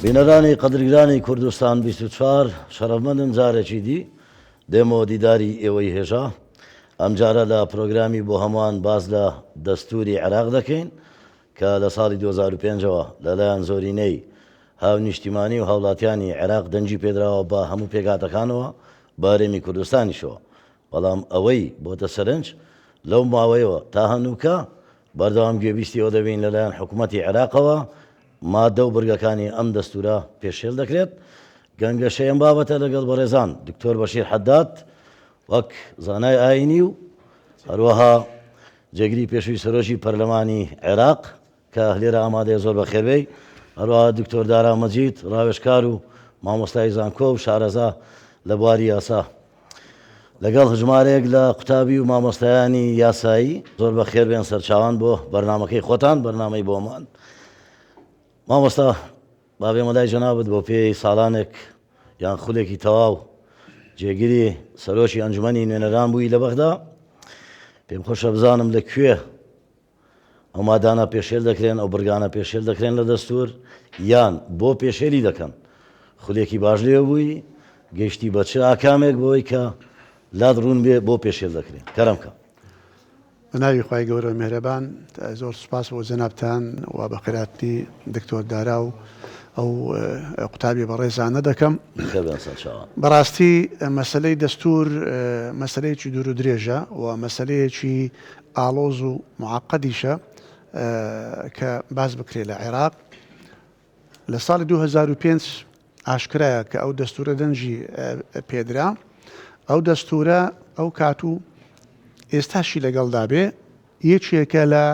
بینەرانی قەدرگرانی کوردستان 24 شەرەفمەندم جارێکی دی دێمەوە دیداری ئێوەی هێژا ئەم جارە لە پرۆگرامی بۆ هەمووان باز لە دەستوری عێراق دەکەین کە لە ساڵی 2005ەوە لەلایەن زۆرینەی هاونیشتیمانی و هاوڵاتیانی عێراق دەنجی پێدراوە بە هەموو پێکاتەکانەوە بارێمی کوردستانیشەوە، بەڵام ئەوەی بۆتە سەرنج لەو ماوەیەوە تا هەنووکە بەردەوام گوێبیستی ئەو دەبین لەلایەن حکوومەتی عێراقەوە مادە و بڕگەکانی ئەم دەستورە پێشێل دەکرێت. گەنگەشەیەم بابەتە لەگەڵ بەڕێزان دکتۆر بەشیر حەداد وەک زانای ئاینی و هەروەها جێگری پێشووی سەرۆکی پەرلەمانی عێراق کە لێرە ئامادەیە زۆر بەخێربێی، هەروەها دکتۆر دارا مەجید ڕاوێژکار و مامۆستای زانکۆ و شارەزا لە بواری یاسا، لەگەڵ هژمارێک لە قوتابی و مامۆستایانی یاسایی زۆر بەخێر بێن سەرچاوان بۆ بەرنامەکەی خۆتان، بەرنامەی بۆمان. مامۆستا بابێ مەلای جەنابەت بۆ پێی ساڵانێک یان خولێکی تەواو جێگیری سەرۆکی ئەنجومەنی نوێنەران بووی لە بەغدا، پێم خۆشە بزانم لەکوێ ئەو مادانە پێشێل دەکرێن، ئەو بڕگانە پێشێل دەکرێن لە دەستور، یان بۆ پێشێلی دەکەن، خولێکی باش لێ بووی گەیشتی بە چ ئاکامێک بۆی کە لات ڕوون بێ بۆ پێشێل دەکرێن. کەرەمکە بەناوی خوای گەورە و میهرەبان، زۆر سوپاس بۆ جەنابتان و بە خێراتنی دکتۆر دارا و ئەو قوتابی بەڕێزانە دەکەم. بەڕاستی مەسلەی دەستور مەسلەیەکی دوور و درێژە و مەسلەیەکی ئاڵۆز و معقەدیشە کە باز بکرێت لە عێراق. لە ساڵی 2005 ئاشکرایە کە ئەو دەستورە دەنجی پێدرا، ئەو دەستورە ئەو کاتوو ئێستاشی لەگەڵدا بێ یەکێکە لە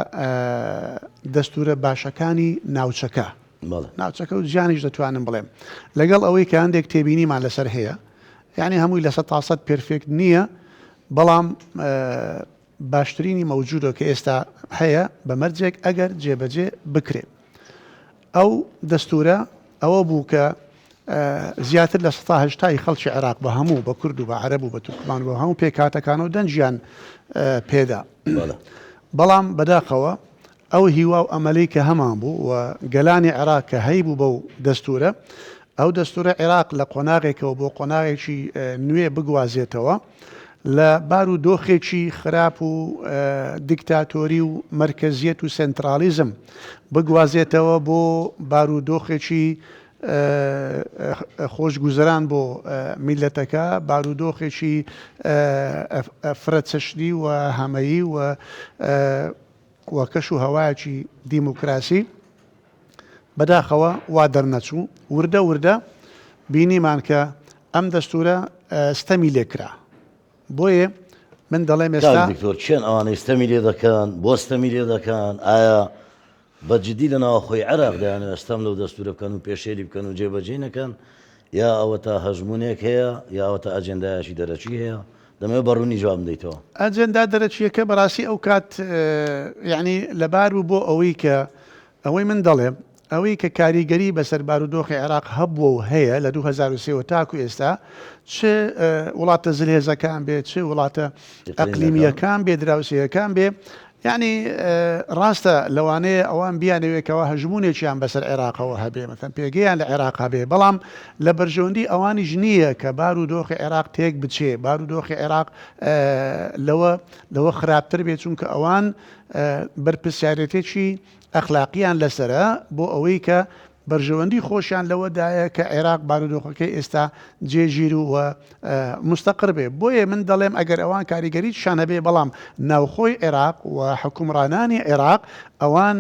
دەستورە باشەکانی ناوچەکە و ژیانیش دەتوانم بڵێم، لەگەڵ ئەوەی کە هەندێک تێبینیمان لەسەر هەیە، یعنی هەمووی لە 100% پێرفێکت نییە، بەڵام باشترینی مەوجودە کە ئێستا هەیە بەمەرجێک ئەگەر جێبەجێ بکرێت. ئەو دەستورە ئەوە بوو کە زیاتر لە 180 خەڵکی عێراق بە هەموو بە کورد و بە عەرەب و بە تورکمان و هەموو پێکاتەکان و دەنجیان پێدا، بەڵام بەداخەوە ئەو هیوا و ئەمەلەی کە هەمان بوو و گەلانی عێراق کە هەیبوو بەو دەستورە، ئەو دەستورە عێراق لە قۆناغێکەوە بۆ قۆناغێکی نوێ بگوازێتەوە، لە بار و دۆخێکی خراپ و دیکتاتۆری و مرکزیەت و سنترالیزم بگوازێتەوە بۆ بار و دۆخێکی خۆشگوزەران بۆ میلەتەکە، بارودۆخێکی فرەچەشنی و هەمەیی و کەش و هەوایەکی دیموکراسی بەداخەوە وا دەرنەچوو. وردە وردە بینیمان کە ئەم دەستورە ستەمی لێکرا. بۆیە من دەڵێم ئێستا دکتۆر چێن ئەوانەی ستەمی لێ دەکەن، بۆ ستەمی لێ دەکەن، ئایا بەجددی لە ناوخۆی عێراق دەیانێت ئەستەم لەو دەستورە بکەن و پێشێلی بکەن و جێبەجێ نەکەن، یا ئەوە تا هەژمونێک هەیە یا ئەوە تا ئەجێندایەکی دەرەچی هەیە؟ دەمەوێت بەڕوونی جواب بدەیتەوە. ئەجێندا دەرەچیەکە بەڕاستی ئەو کات یعنی لەبار و بۆ ئەوەی کە ئەوەی من دەڵێم ئەوەی کە کاریگەری بەسەر بارودۆخی عێراق هەبووە و هەیە لە 2023 تاکو ئێستا، چ وڵاتە زلهێزەکان بێ، چ وڵاتە ئەقلیمیەکان بێ، دراوسەکان بێ، یعنی ڕاستە لەوانەیە ئەوان بیانەوێکەوە هەژمونێکیان بەسەر عێراقەوە هەبێ، مەثەن پێگەیان لە عێراق هەبێ، بەڵام لە بەرژەوەندی ئەوانیش نییە کە بارودۆخی عێراق تێک بچێ، بارودۆخی عێراق لەوە خراپتر بێت، چونکە ئەوان بەرپرسیارەتێکی ئەخلاقیان لەسرە بۆ ئەوەی کە بەرژەوەندی خۆشیان لەوەدایە کە عێراق بارودۆخەکەی ئێستا جێگیر و مستەقر بێ. بۆیە من دەڵێم ئەگەر ئەوان کاریگەریشان هەبێ، بەڵام ناوخۆی عێراق و حکومڕانانی عێراق ئەوان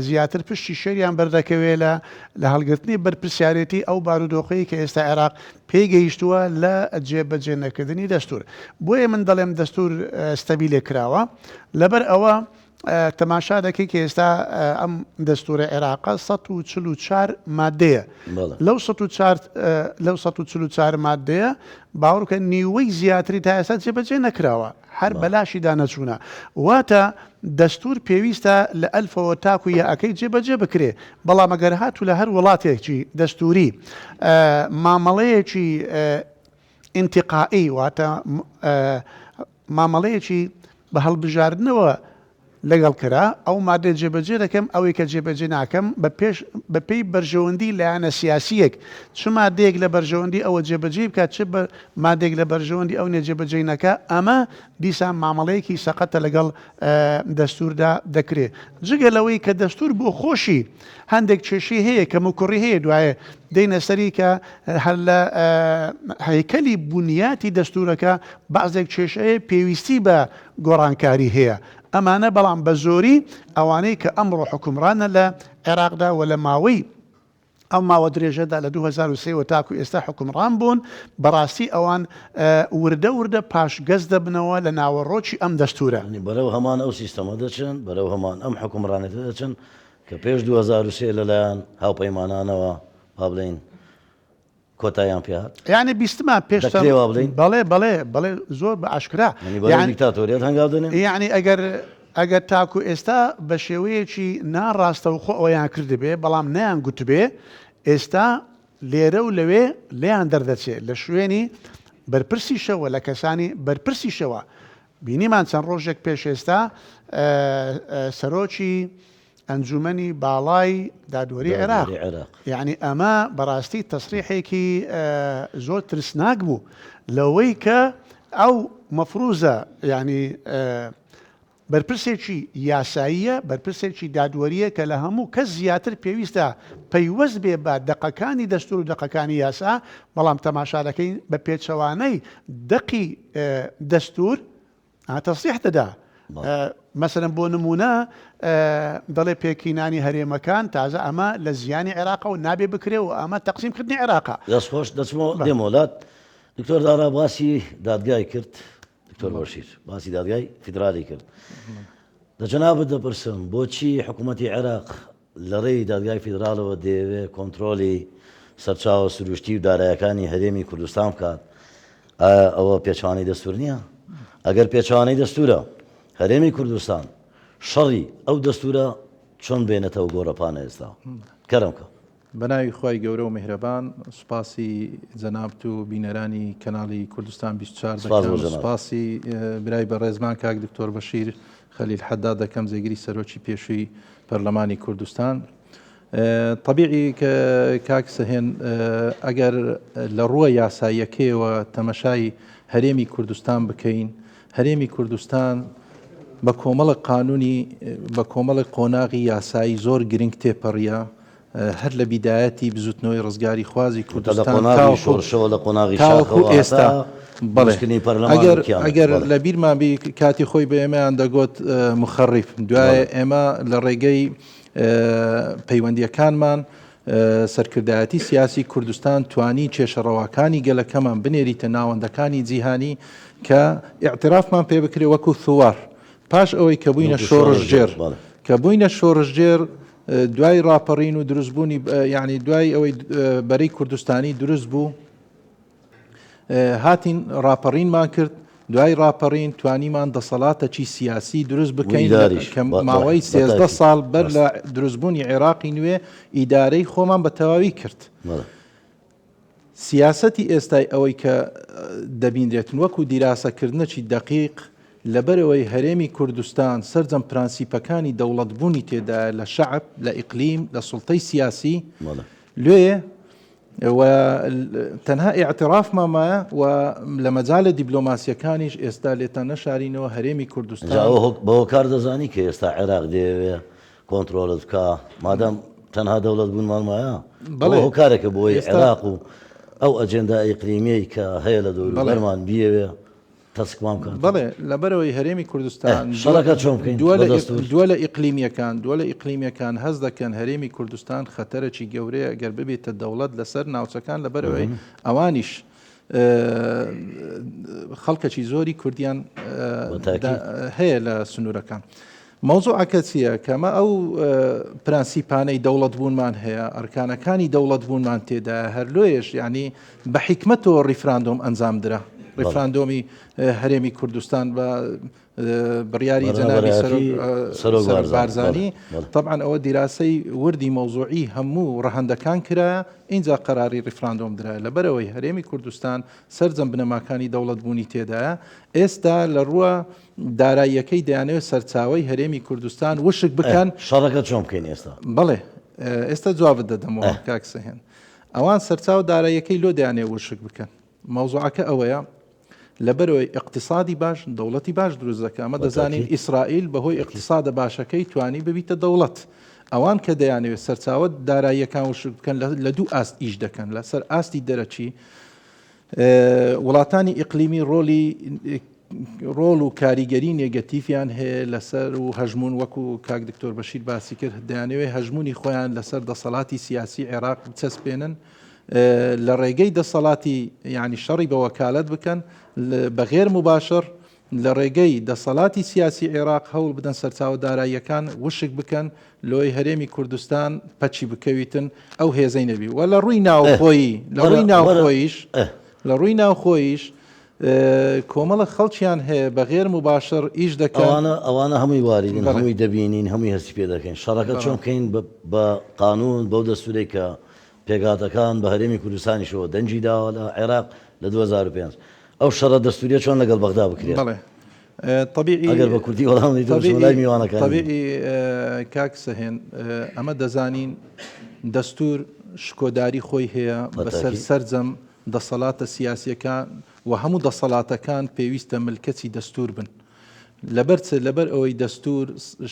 زیاتر پشتی شەریان بەردەکەوێت لە هەڵگرتنی بەرپرسیارەتی ئەو بارودۆخەی کە ئێستا عێراق پێیگەیشتووە لە جێبەجێ نەکردنی دەستور. بۆیە من دەڵێم دەستور ستەمی لێکراوە. لەبەر ئەوە تەماشا دەکەی کە ئێستا ئەم دەستورە عێراقە 144 مادەیە، لەو 144 مادەیە باوەڕکە نیوەی زیاتری تا ئێستا جێبەجێ نەکراوە، هەر بەلاشی دانەچوونە. واتە دەستور پێویستە لە ئەلفەوە تاکو یەکەی جێبەجێ بکرێ، بەڵام ئەگەر هاتوو لە هەر وڵاتێکی دەستوری مامەڵەیەکی ئینتیقائی، واتە مامەڵەیەکی بە هەڵبژاردنەوە لەگەڵ کرا ئەو مادە جێبەجێ دەکەم ئەوەی کە جێبەجێ ناکەم بە پێی بەرژەوەندی لایەنە سیاسیەک چ مادەیەک لە بەرژەوەندی ئەوە جێبەجێ بکات چ مادێک لە بەرژەوەندی ئەو نێجێبەجێ نەکە ئەمە دیسان مامەڵەیەکی سەقەتە لەگەڵ دەستوردا دەکرێت جگەلەوەی کە دەستور بۆ خۆشی هەندێک کێشەی هەیە کە مکوڕی هەیە دوایە دەینە سەری کە هەر لە هەیکەلی بنیاتی دەستورەکە بەعزێک کێشەیە پێویستی بە گۆڕانکاری هەیە ئەمانە بەڵام بە زۆری ئەوانەی کە ئەمڕۆ حکومڕانە لە عێراقدا و لە ماوەی ئەو ماوە درێژەدا لە 2023 و تاکو ئێستا حکومڕان بوون بەڕاستی ئەوان وردە پاشگەز دەبنەوە لە ناوەڕۆکی ئەم دەستورە بەرەو هەمان ئەو سیستەمە دەچن بەرەو هەمان ئەم حکومڕانێتە دەچن کە پێش 2023 لەلایەن هاوپەیمانانەوە با بڵین کۆتاییان پێهات یعنی بیستمان پێش بەڵێ زۆر بە ئاشکرا دیکتاتۆریەت هەنگاو دەنێن یعنی ئەگەر تاکو ئێستا بە شێوەیەکی ناڕاستە و خۆ ئەویان کردبێ بەڵام نەیان گوتبێ ئێستا لێرە و لەوێ لێیان دەردەچێت لە شوێنی بەرپرسیشەوە لە کەسانی بەرپرسیشەوە بینیمان چەند ڕۆژێک پێش ئێستا سەرۆکی ئەنجومەنی باڵای دادوەری عێراق یعنی ئەمە بەڕاستی تەسریحێکی زۆر ترسناک بوو لەوەی کە ئەو مەفروزە یعنی بەرپرسێکی یاساییە بەرپرسێکی دادوەریە کە لە هەموو کەس زیاتر پێویستە پەیوەست بێ بە دەقەکانی دەستور و دەقەکانی یاسا بەڵام تەماشا دەکەین بە پێچەوانەی دەقی دەستور تەسریح دەدا مەسەرەن بۆ نمونە دەڵێ پێکینانی هەرێمەکان تازە ئەمە لە زیانی عێراق و نابێ بکرێ و ئەمە تەقسیمکردنی عێراقا دەستخۆش دەچمەوە دێمۆلات دکتۆر دارا باسی دادگای کرد دکتۆر بەشیر باسی دادگای فیدرالی کرد دەجەنابەت دەپرسم بۆچی حکوومەتی عێراق لە ڕێی دادگای فیدرالەوە دەیەوێت کۆنتترۆلی سەرچاوە سروشتی و دارایەکانی هەرێمی کوردستان بکات ئەوە پێچوانەی دەستور نییە ئەگەر پێچوانەی دەستورە هەرێمی کوردستان شەڕی ئەو دەستورە چۆن بێنێتەوە گۆڕەپانە ئێستا کەرم کە بەناوی خی گەورە و میهرەبان سوپاسی جەنابەت و بینەرانی کەناڵی کوردستان 24 سوپاسی برای بە ڕێزمان کاک دکتۆر بەشیر خەلیل حەداد دەکەم جێگیری سەرۆکی پێشووی پەرلەمانی کوردستان طبیعی کە کاک سەهێن ئەگەر لە ڕووە یاساییەکەیەوە تەمەشای هەرێمی کوردستان بکەین هەرێمی کوردستان بە کۆمەڵە قانونی بە کۆمەڵی قۆناغی یاسایی زۆر گرنگ تێپەڕیە هەر لە بیدایەتی بزوتنەوەی ڕزگاری خوازی کوردستان تاوەکو ئێستا ئەگەر لە بیرمان بی کاتی خۆی بە ئێمەیان دەگوت مخەڕیف دوایە ئێمە لە ڕێگەی پەیوەندیەکانمان سەرکردایەتی سیاسی کوردستان توانی کێشەڕەواکانی گەلەکەمان بنێریتە ناوەندەکانی جیهانی کە ئیعترافمان پێ بکرێ وەکو ثوار پاش ئەوەی کە بووینە شۆڕژجێر دوای ڕاپەڕین و دروستبوونی یعنی دوای ئەوەی بەرەی کوردستانی دروست بوو هاتین ڕاپەڕینمان کرد دوای ڕاپەڕین توانیمان دەسەڵاتەکی سیاسی دروست بکەین کە ماوەی 13 ساڵ بەر لە دروستبوونی عێراقی نوێ ئیدارەی خۆمان بە تەواوی کرد سیاسەتی ئێستای ئەوەی کە دەبیندرێتن وەکو دیراسەکردنەکی دەقیق لەبەرەوەی هەرێمی کوردستان سەرجەم پرانسیپەکانی دەوڵەتبوونی تێدا لە شەعب لە ئیقلیم لە سوڵتەی سیاسی لێ و تەنها ئیعترافمامایە و لە مەجالە دیبلۆماسیەکانیش ئێستا لێتان نەشارینەوە هەرێمی کوردستان بەوە کار دەزانی کە ئێستا عێراق دەیەوێ کۆنتترۆلت بکە مادەم تەنها دەوڵەت بوون ماڵمایە بەڵێ کارێکە بۆی عێراق و ئەو ئەجێندا ئیقلیمیەی کە هەیە لە دەوروبەرمان بیەوێ تەسکمان کە بڵێ لەبەرەوەی هەرێمی کوردستان شەڵەکە چۆن بکەین دووە لە ئیقلیمیەکان هەز دەکەن هەرێمی کوردستان خەتەرێکی گەورەیە ئەگەر ببێتە دەوڵەت لەسەر ناوچەکان لەبەرەوەی ئەوانیش خەڵکەکی زۆری کوردیان هەیە لە سنوورەکان مەوزوعەکە چییە کەمە ئەو پرانسیپانەی دەوڵەت بوونمان هەیە ئەرکانەکانی دەوڵەت بوونمان تێدا هەر لۆیش یعنی بە حیکمەتەوە ڕیفراندۆم ئەنجام درا ڕێفراندۆمی هەرێمی کوردستان بە بڕیاری جەنابی سەرۆک بارزانی طبعا ئەوە دیراسەی وردی مەوزوعی هەموو ڕەهەندەکان کرایە اینجا قەراری ڕێفراندۆم درایە لەبەرەوەی هەرێمی کوردستان سەرجەم بنەماکانی دەوڵەتبوونی تێدایە ئێستا لە ڕووە داراییەکەی دەیانەوێت سەرچاوەی هەرێمی کوردستان وشک بکەن شەڕەکە چۆن بکەین ئێستا بەڵێ ئێستا جوابت دەدەمەوە کاکسەهێن ئەوان سەرچاو داراییەکەی لۆ دەیانێ وشک بکەن مەوزوعەکە ئەوەیە لەبەرەوەی اقتصادی باش دەوڵەتی باش دروست دەکە ئەمە دەزانین ئیسرائیل بەهۆی اقتصادە باشەکەی توانی ببیتە دەوڵەت ئەوان کە دەیانەوێت سەرچاوە داراییەکان وشک بکەن لە دوو ئاست ئیش دەکەن لەسەر ئاستی دەرەچی وڵاتانی ئیقلیمی ڕۆڵ و کاریگەری نێگەتیفیان هەیە لەسەر و هەژمون وەکو کاک دکتۆر بەشیر باسی کرد دەیانەوێت هەژمونی خۆیان لەسەر دەسەڵاتی سیاسی عێراق بچەسپێنن لە ڕێگەی دەسەڵاتی یعنی شەڕی بە وەکالەت بکەن بەغێر مباشر لە ڕێگەی دەسەڵاتی سیاسی عێراق هەوڵ بدەن سەرچاوە داراییەکان وشک بکەن لۆی هەرێمی کوردستان پەچی بکەویتن ئەو هێزەی نەبی و لە ڕووی ناوخۆیی لە ڕووی ناوخۆیش کۆمەڵە خەڵکیان هەیە بەغێر مباشر ئیش دەکەن ئەوانە هەمووی واریدن هەمووی دەبینین هەمووی هەستی پێ دەکەین شەڕەکە چۆن بکەین بە قانون بەو دەستورەی کە پێگاتەکان بە هەرێمی کوردستانیشەوە دەنجی داوە لە عێراق لە 2005 ئەو شەڕە دەستوریە چۆن لەگەڵ بەغدا بکرێت طبيعي ئەگەر بە کوردی وەڵامی لای میوانەکان طبيعي کاک سەهێن ئەمە دەزانین دەستور شکۆداری خۆی هەیە بەسەر سەرجەم دەسەڵاتە سیاسیەکان و هەموو دەسەڵاتەکان پێویستە ملکەتی دەستور بن لەبەر ئەوەی دەستور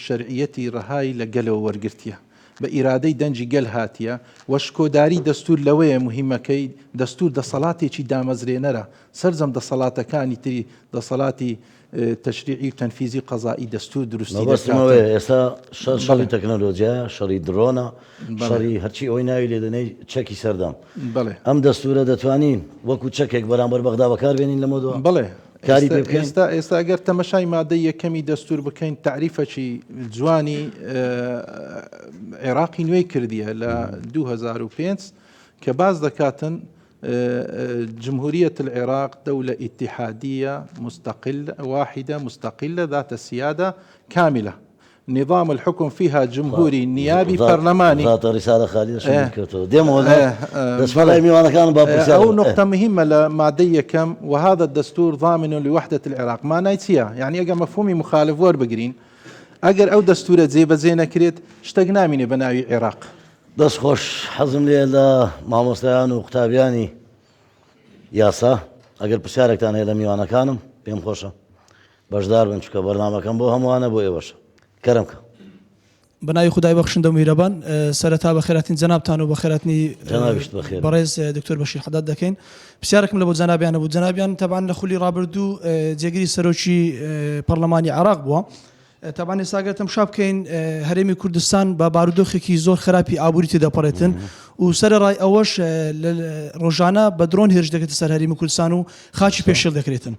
شەرعیەتی ڕەهایی لە گەلەوە وەرگرتیە بە ئیرادەی دەنجی گەل هاتیە و شکۆداری دەستور لەوەیە مهمەکەی دەستور دەسەڵاتێکی دامەزرێنەرە سەرجەم دەسەڵاتەکانی تری دەسەڵاتی تەشریعی و تەنفیزی قەزایی دەستور دروستی ئێستا شەڕی تەکنۆلۆژیا شەڕی درۆنە شەڕی هەرچی ئەوی ناوی لێدەنەی چەکی سەردەم ئەم دەستورە دەتوانین وەکو چەکێک بەرامبەر بەغدا بەکاربێنین لەمەوە بڵێ ئێستا ئەگەر تەمەشای مادەی یەکەمی دەستور بکەین تعریفەکی جوانی عێراقی نوێی کردیە لە 2005 کە باز دەکاتن جمهورية العراق دولة اتحادية مستقلة واحدة مستقلة ذات سيادة كاملة نظام الحكم فيها جمهوري نيابي برلماني ذات رسالة خالدة شو ديمو كان أو نقطة مهمة لمادية كم وهذا الدستور ضامن لوحدة العراق ما نايتيا يعني أجا مفهومي مخالف واربقرين أجر أو دستورة زي بزينة كريت اشتقنا من بناوي العراق دەست خۆش حەزم لێ لە مامۆستایان و قوتابیانی یاسا ئەگەر پرسیارێکتان هەیە لە میوانەکانم پێم خۆشە بەشدار بن چکە بەرنامەکەم بۆ هەمووانە بۆ ئێوەشە کەرەمکە بەناوی خودای بەخشندە و میرەبان سەرەتا بە خێراتین جەنابتان و بە خێراتنی بەڕێز دکتۆر بەشیر حەداد دەکەین پرسیارێکم لە بۆ جەنابیانە بوو جەنابیان تەبان لە خولی ڕابردوو جێگیری سەرۆکی پەرلەمانی عێراق بووە تابان ئێستاگەرتم شا بکەین هەرێمی کوردستان بە بارودۆخێکی زۆر خراپی ئابووری تێدەپەڕێتن و سەرڕای ئەوەش ڕۆژانە بە درۆن هێرش دەکێتە سەر هەرێمی کوردستان و خاچی پێشێل دەکرێتن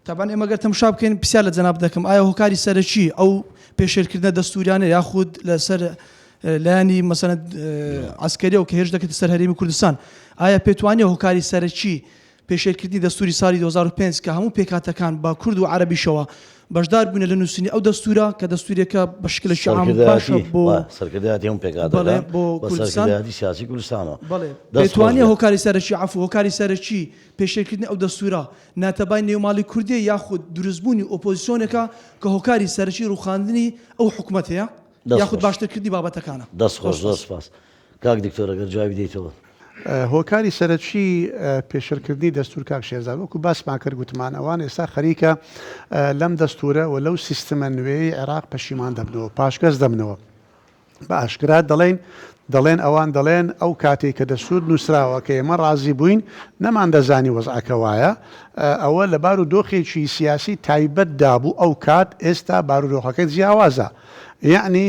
تابان ئێمەگەرتم شا بکەین پرسیار لە جەناب دەکەم ئایا هۆکاری سەرەکی ئەو پێشێلکردنە دەستوریانە یاخود لەسەر لایانی مەسەلەن عسکەریە و کە هێرش دەکێتە سەر هەرێمی کوردستان ئایا پێتوانێت هۆکاری سەرەکی پێشێلکردنی دەستوری ساڵی 2005 کە هەموو پێکاتەکان با کورد و عەرەبیشەوە بەشدار بوون لە نووسینی ئەو دەستورە کە دەستورێکە بە شکلێکی عام باشە بۆ سەرکردایەتی هەموو پێکاتەکان بۆ کوردستان سیاسی کوردستانەوە دەتوانێت هۆکاری سەرەکی عەفو هۆکاری سەرەکی پێشێلکردنی ئەو دەستورە ناتەبای نێوماڵی کوردی یاخود دروستبوونی ئۆپۆزیسیۆنێکە کە هۆکاری سەرەکی ڕووخاندنی ئەو حکوومەتەیە یاخود باشترکردنی بابەتەکانە دەست خۆش زۆر سپاس کاک دکتۆر ئەگەر جوابی دەیتەوە هۆکاری سەرەکی پێشێلکردنی دەستور کاک شێرزاد وەکو باسمان کرد گوتمان ئەوان ئێستا خەریکە لەم دەستورە و لەو سیستەمە نوێی عێراق پەشیمان دەبنەوە پاشگەز دەبنەوە بە ئاشکرات دەڵێن ئەوان دەڵێن ئەو کاتێک کە دەستور نووسراوە کە ئێمە ڕازی بووین نەمان دەزانی وەزعەکە وایە ئەوە لە بارودۆخێکی سیاسی تایبەت دابوو ئەو کات ئێستا بارودۆخەکە جیاوازە یعنی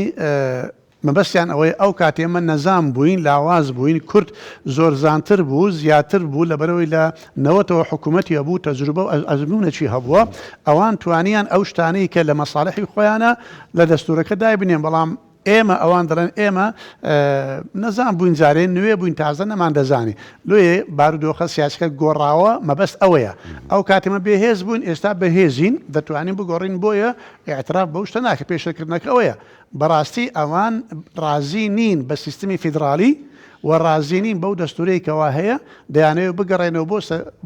مەبەستیان ئەوەی ئەو کات ئێمە نەزان بووین لاواز بووین کورد زۆر زانتر بوو زیاتر بوو لەبەرەوەی لە نەوەتەوە حکوومەتی هەبوو تەجروبە و ئەزمونەکی هەبووە ئەوان توانیان ئەو شتانەی کە لە مەساڵحی خۆیانە لە دەستورەکە دایبنێن بەڵام ئێمە ئەوان دەڵێن ئێمە نەزان بووین جارێن نوێ بووین تازە نەمان دەزانی لێ بارودۆخە سیاسەکە گۆڕاوە مەبەست ئەوەیە ئەو کاتێمە بێهێز بوون ئێستا بەهێزین دەتوانین بگۆڕین بۆیە ئاعتراف بەو شتە ناکە پێشەکردنەکە ئەوەیە بەڕاستی ئەوان ڕازی نین بە سیستمی فیدرالی و ڕازینین بەو دەستورەیەکەوە هەیە دەیانەوێت بگەڕێنەوە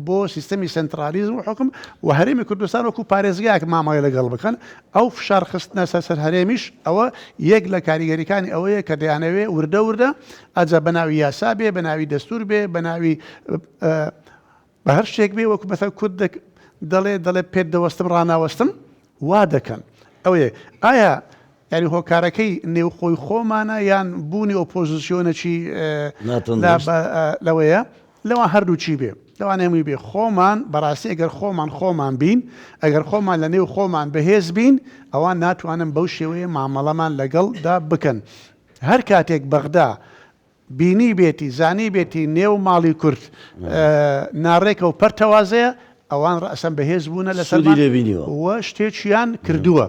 بۆ سیستمی سنترالیزم و حکم و هەرێمی کوردستان وەکو پارێزگایەک مامەڵە لەگەڵ بکەن ئەو فشار خستنە سەر هەرێمیش ئەوە یەک لە کاریگەریەکانی ئەوەیە کە دەیانەوێت وردە ئەجا بەناوی یاسا بێ بەناوی دەستور بێ بەناوی بە هەر شتێک بێ وەکو بەسەر کورد دەڵێ پێت دەوەستم ڕناوەستم وا دەکەن ئەوەیە ئایا یعنی هۆکارەکەی نێوخۆی خۆمانە یان بوونی ئۆپۆزیسیۆنەکی لەوەیە لەوان هەردوو چی بێ لەوانێمی بێ خۆمان بەڕاستی ئەگەر خۆمان بین ئەگەر خۆمان لە نێو خۆمان بەهێز بین ئەوان ناتوانن بەو شێوەیە مامەڵەمان لەگەڵدا بکەن هەر کاتێک بەغدا بینی بێتی زانی بێتی نێو ماڵی کورد ناڕێکە و پەرتەوازەیە ئەوان ڕەسەن بەهێز بوونە لەسەر وە شتێکیان کردووە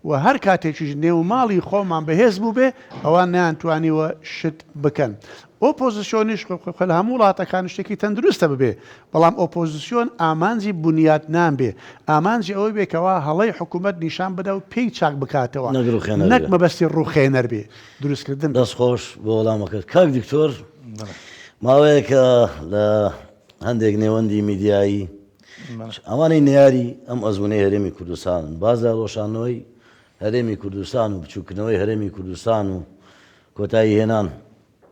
و هەر کاتێکیش نێو ماڵی خۆمان بەهێز بوو بێ ئەوان نیانتوانیوە شت بکەن ئۆپۆزیسیۆنیش لە هەموو وڵاتەکان شتێکی تەندروستە ببێ بەڵام ئۆپۆزیسیۆن ئامانجی بنیات نامبێ ئامانجی ئەوەی بێکەوە هەڵەی حکوومەت نیشان بدە و پێی چاک بکاتەوە نەک مەبەستی ڕوخێنەر بێ دروستکردن دەستخۆش بۆ وەڵامەکەت کاک دکتۆر ماوەیە کە لە هەندێک نێوەندی میدیایی ئەوانەی نیاری ئەم ئەزمونەی هەرێمی کوردستان باز لە ڕۆشانەوەی هەرێمی کوردستان و بچووکردنەوەی هەرێمی کوردستان و کۆتایی هێنان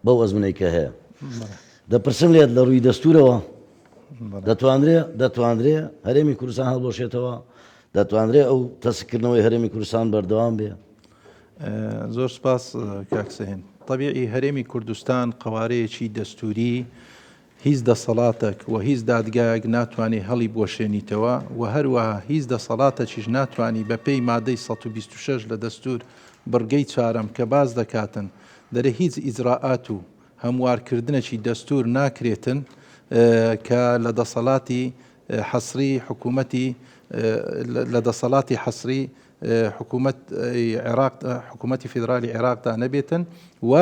بەو ئەزمونەی کە هەیە دەپرسم لێت لە ڕووی دەستورەوە دەتوانرێ هەرێمی کوردستان هەڵبۆشێتەوە دەتوانرێ ئەو تەسکردنەوەی هەرێمی کوردستان بەردەوام بێ زۆر سپاس کاکسەهێن طبیعی هەرێمی کوردستان قوارەیەکی دەستوری هیچ دەسەڵاتێک و هیچ دادگایەک ناتوانێت هەڵی بۆشێنیتەوە و هەروەها هیچ دەسەڵاتێکیش ناتوانانی بە پێی مادەی 126 لە دەستور بڕگەی چارەم کە باز دەکاتن دەرە هیچ ئیجراعات و هەموارکردنێکی دەستور ناکرێتن کە لە دەسەڵاتی حەسری حکوومەتی لە دەسەڵاتی حەسری حکوومەتی فیدرالی عێراقدا نەبێتن و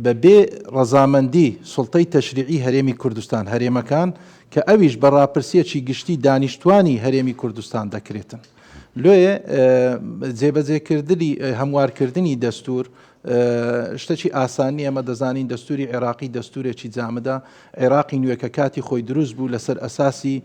بەبێ ڕەزامەندی سوڵتەی تەشریعی هەرێمی کوردستان هەرێمەکان کە ئەویش بە ڕاپرسیەکی گشتی دانیشتوانی هەرێمی کوردستان دەکرێتن لێ جێبەجێکردنی هەموارکردنی دەستور شتێکی ئاسانی ئەمە دەزانین دەستوری عێراقی دەستورێکی جامدە عێراقی نوێکە کاتی خۆی دروست بوو لەسەر ئەساسی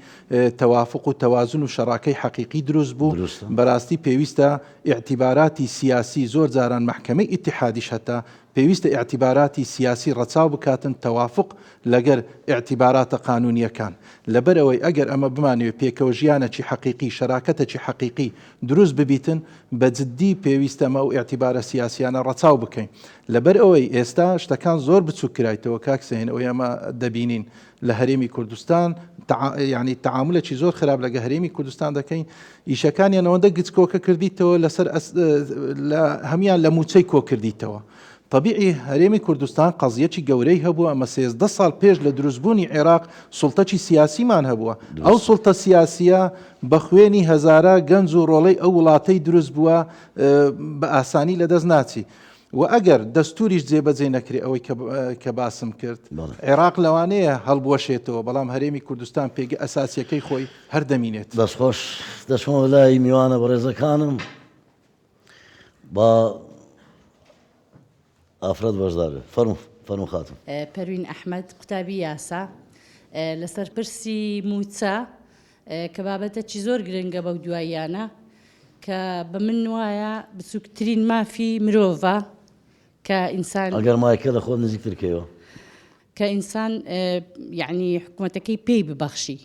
تەوافق و تەوازن و شەڕاکەی حەقیقی دروست بوو بەڕاستی پێویستە ئیعتیباراتی سیاسی زۆر جاران محکەمەی ئیتیحادیش هەتا پێویستە ئیعتیباراتی سیاسی ڕەچاو بکاتن تەوافق لەگەر ئیعتیباراتە قانونیەکان لەبەرەوەی ئەگەر ئەمە بمانوێت پێکەوە ژیانێکی حەقیقی شەراکەتێکی حەقیقی دروست ببیتن بە جددی پێویستەمە و ئیعتیبارە سیاسیانە ڕەچاو بکەین لەبەر ئەوەی ئێستا شتەکان زۆر بچوو کرایتەوە کاکسەهێن ئەوەی ئەمە دەبینین لە هەرێمی کوردستان یعنی تەعاملێکی زۆر خراپ لەگە هەرێمی کوردستان دەکەین ئیشەکانیان ئەوەندە گچکۆکە کردیتەوە لەسەر هەمیان لە موچەی کۆ کردیتەوە طبیعی هەرێمی کوردستان قەزیەکی گەورەی هەبووە ئەمە 13 ساڵ پێش لە دروستبوونی عێراق سوڵتەکی سیاسیمان هەبووە ئەو سوڵتە سیاسیە بە خوێنی هەزارە گەنج و ڕۆڵەی ئەو وڵاتەی دروست بووە بە ئاسانی لەدەست ناچی و ئەگەر دەستوریش جێبەجێ نەکرێ ئەوەی کە باسم کرد عێراق لەوانەیە هەڵبوەشێتەوە بەڵام هەرێمی کوردستان پێگە ئەساسیەکەی خۆی هەردەمینێت دەستخۆش دەچمەوە لای میوانە بەڕێزەکانم با ئافرەت بەشدارێ فەرموو خاتم پەروین ئەحمەد قوتابی یاسا لەسەر پرسی موچە کە بابەتەکی زۆر گرنگە بەو دواییانە کە بە من وایە بچووکترین مافی مرۆڤە کە ئینسان ئەگەر مایکە لە خۆ نزیکترکەوە کە ئینسان یعنی حکوومەتەکەی پێی ببەخشی